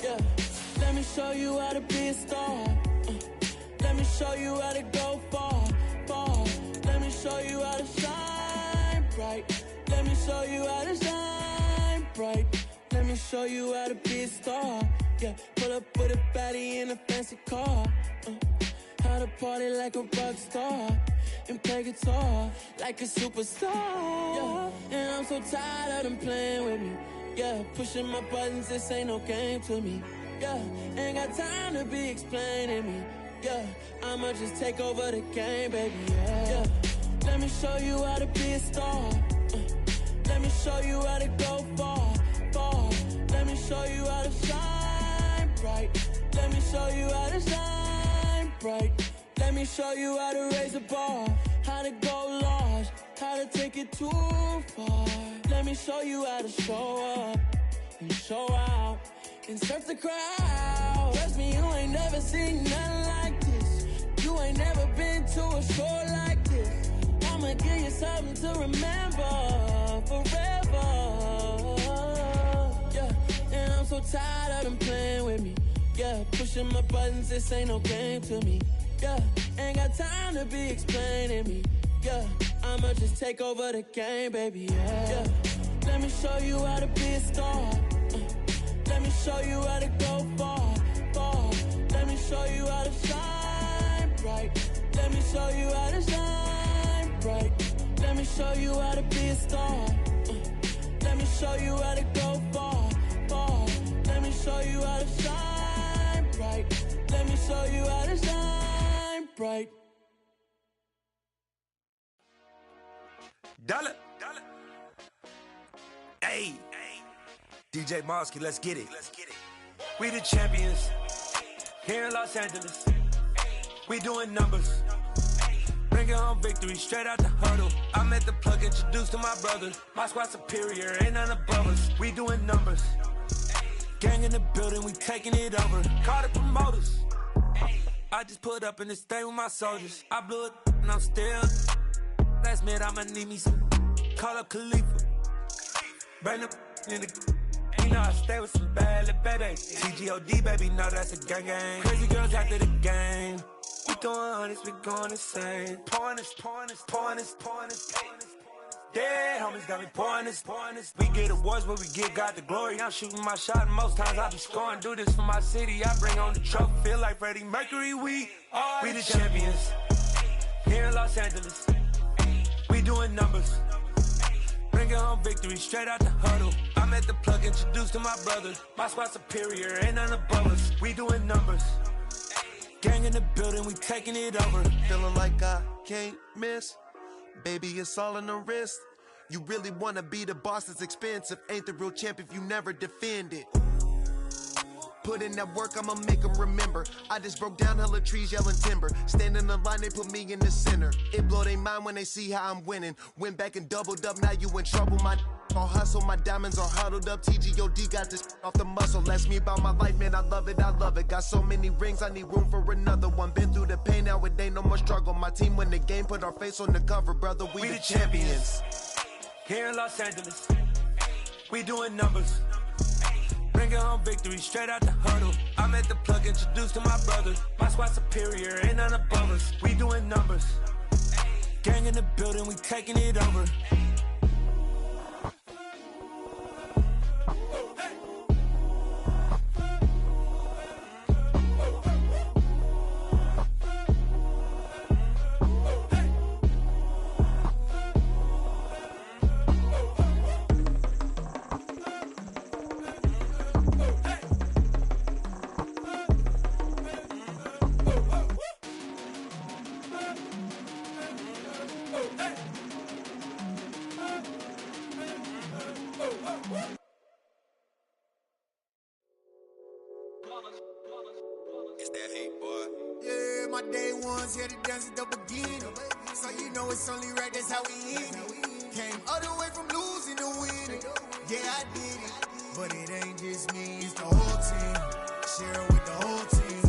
Yeah, let me show you how to be a star. Let me show you how to go far, far. Let me show you how to shine bright. Let me show you how to shine bright. Let me show you how to be a star. Yeah, pull up with a baddie in a fancy car. How to party like a rock star and play guitar like a superstar. Yeah, and I'm so tired of them playing with me. Yeah, pushing my buttons, this ain't no game to me. Yeah, ain't got time to be explaining me. Yeah, I'ma just take over the game, baby. Yeah, let me show you how to be a star. Let me show you how to go far, far. Let me show you how to shine bright. Let me show you how to shine bright. Let me show you how to raise the bar, how to go large, how to take it too far. Let me show you how to show up and show out and surf the crowd. Trust me, you ain't never seen nothing like this. You ain't never been to a show like this. I'ma give you something to remember forever. Yeah, and I'm so tired of them playing with me. Yeah, pushing my buttons, this ain't no game to me. Yeah, ain't got time to be explaining me. Yeah, I'ma just take over the game, baby. Yeah, let me show you how to be a star. Let me show you how to go far, far. Let me show you how to shine bright. Let me show you how to shine bright. Let me show you how to be a star. Let me show you how to go far, far. Let me show you how to shine bright. Let me show you how to shine bright. Dollar. Hey. DJ Mosky, let's get it. We the champions here in Los Angeles. We doing numbers. Bringing home victory straight out the huddle. I'm at the plug, introduced to my brothers. My squad superior, ain't none above us. We doing numbers. Gang in the building, we taking it over. Call the promoters. I just put up in this thing with my soldiers. I blew it and I'm still. Last minute, I'ma need me some. Call up Khalifa. Bring up in the. You know I stay with some bad little baby. TGOD, baby, no, that's a gang gang. Crazy girls after the game. We throwing hundreds, we going insane. Pouring this. Dead homies got me pouring this. We get awards, but we give God the glory. I'm shooting my shot, and most times I be scoring. Do this for my city, I bring on the trophy. Feel like Freddie Mercury, we the champions. Here in Los Angeles, we doing numbers. Bringing home victory straight out the huddle. I'm at the plug, introduced to my brothers. My squad superior, ain't none above us. We doing numbers. Gang in the building, we taking it over. Feeling like I can't miss. Baby, it's all in the wrist. You really wanna be the boss, it's expensive. Ain't the real champ if you never defend it. Put in that work, I'ma make them remember. I just broke down hella trees, yelling timber. Stand in the line, they put me in the center. It blow their mind when they see how I'm winning. Went back and doubled up, now you in trouble. My all hustle, my diamonds are huddled up. TGOD got this off the muscle. Ask me about my life, man, I love it. Got so many rings, I need room for another one. Been through the pain, now it ain't no more struggle. My team win the game, put our face on the cover, brother. We the champions. Here in Los Angeles, we doing numbers. Bringing home victory straight out the huddle. I'm at the plug, introduced to my brothers. My squad superior, ain't none above us. We doing numbers. Gang in the building, we taking it over. It's that hate, boy. Yeah, my day ones here to dance at the beginning. So you know it's only right, that's how we end it. Came all the way from losing to winning. Yeah, I did it. But it ain't just me, it's the whole team. Share with the whole team.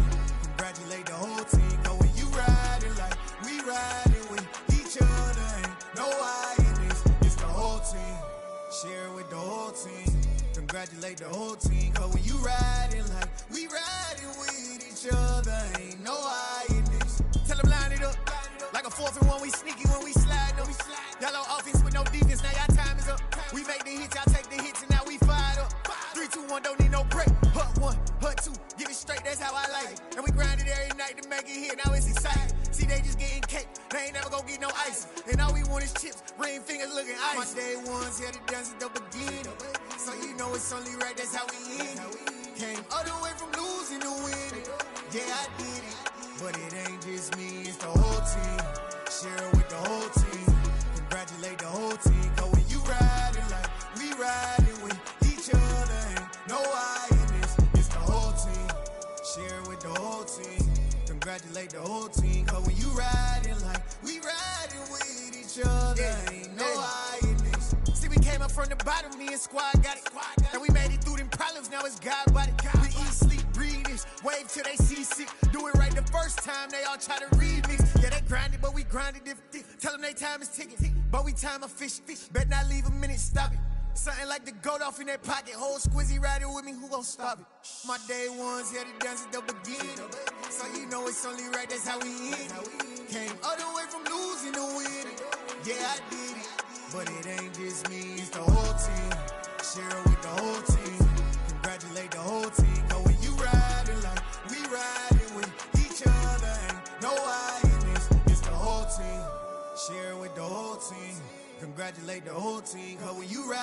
Congratulate the whole team. Cause when you riding like we riding with each other, ain't no I in this. It's the whole team. Share with the whole team. Congratulate the whole team. Cause when you riding like we riding with each other, ain't no I in this. Tell them line it up. Like a 4th and 1, we sneaky when we slide up. Y'all on offense with no defense, now y'all time is up. We make the hits, y'all take the hits, and now we fired up. 3, 2, 1, don't need no break. Hut 1, hut 2, get it straight, that's how I like it. And we grind it every night to make it hit, now it's exciting. See, they just getting cake, they ain't never gonna get no ice. And all we want is chips, ring fingers looking ice. My day ones here to dance at the beginning. So you know it's only right, that's how we end it. Came all the way from losing to winning. Yeah, I did it. But it ain't just me, it's the whole team. Share it with the whole team. Congratulate the whole team. Cause when you riding like share it with the whole team. Congratulate the whole team, cause when you riding like we riding with each other, ain't no hiding this. See, we came up from the bottom, me and squad got it. And we made it through them problems, now it's God body. We eat, sleep, breathe this, wave till they see sick. Do it right the first time, they all try to remix. Yeah, they grinded, but we grinded different. Tell them they time is ticking, but we time a fish. Bet not leave a minute, stop it. Something like the goat off in that pocket. Whole squizzy riding with me, who gon' stop it? My day ones here to dance at the beginning. So you know it's only right, that's how we end it. Came all the way from losing to winning. Yeah, I did it. But it ain't just me, it's the whole team. Share it with the whole team. Congratulate the whole team. Cause when you riding like we riding with each other, ain't no hiding this. It's the whole team. Share it with the whole team. Congratulate the whole team. Cause when you ride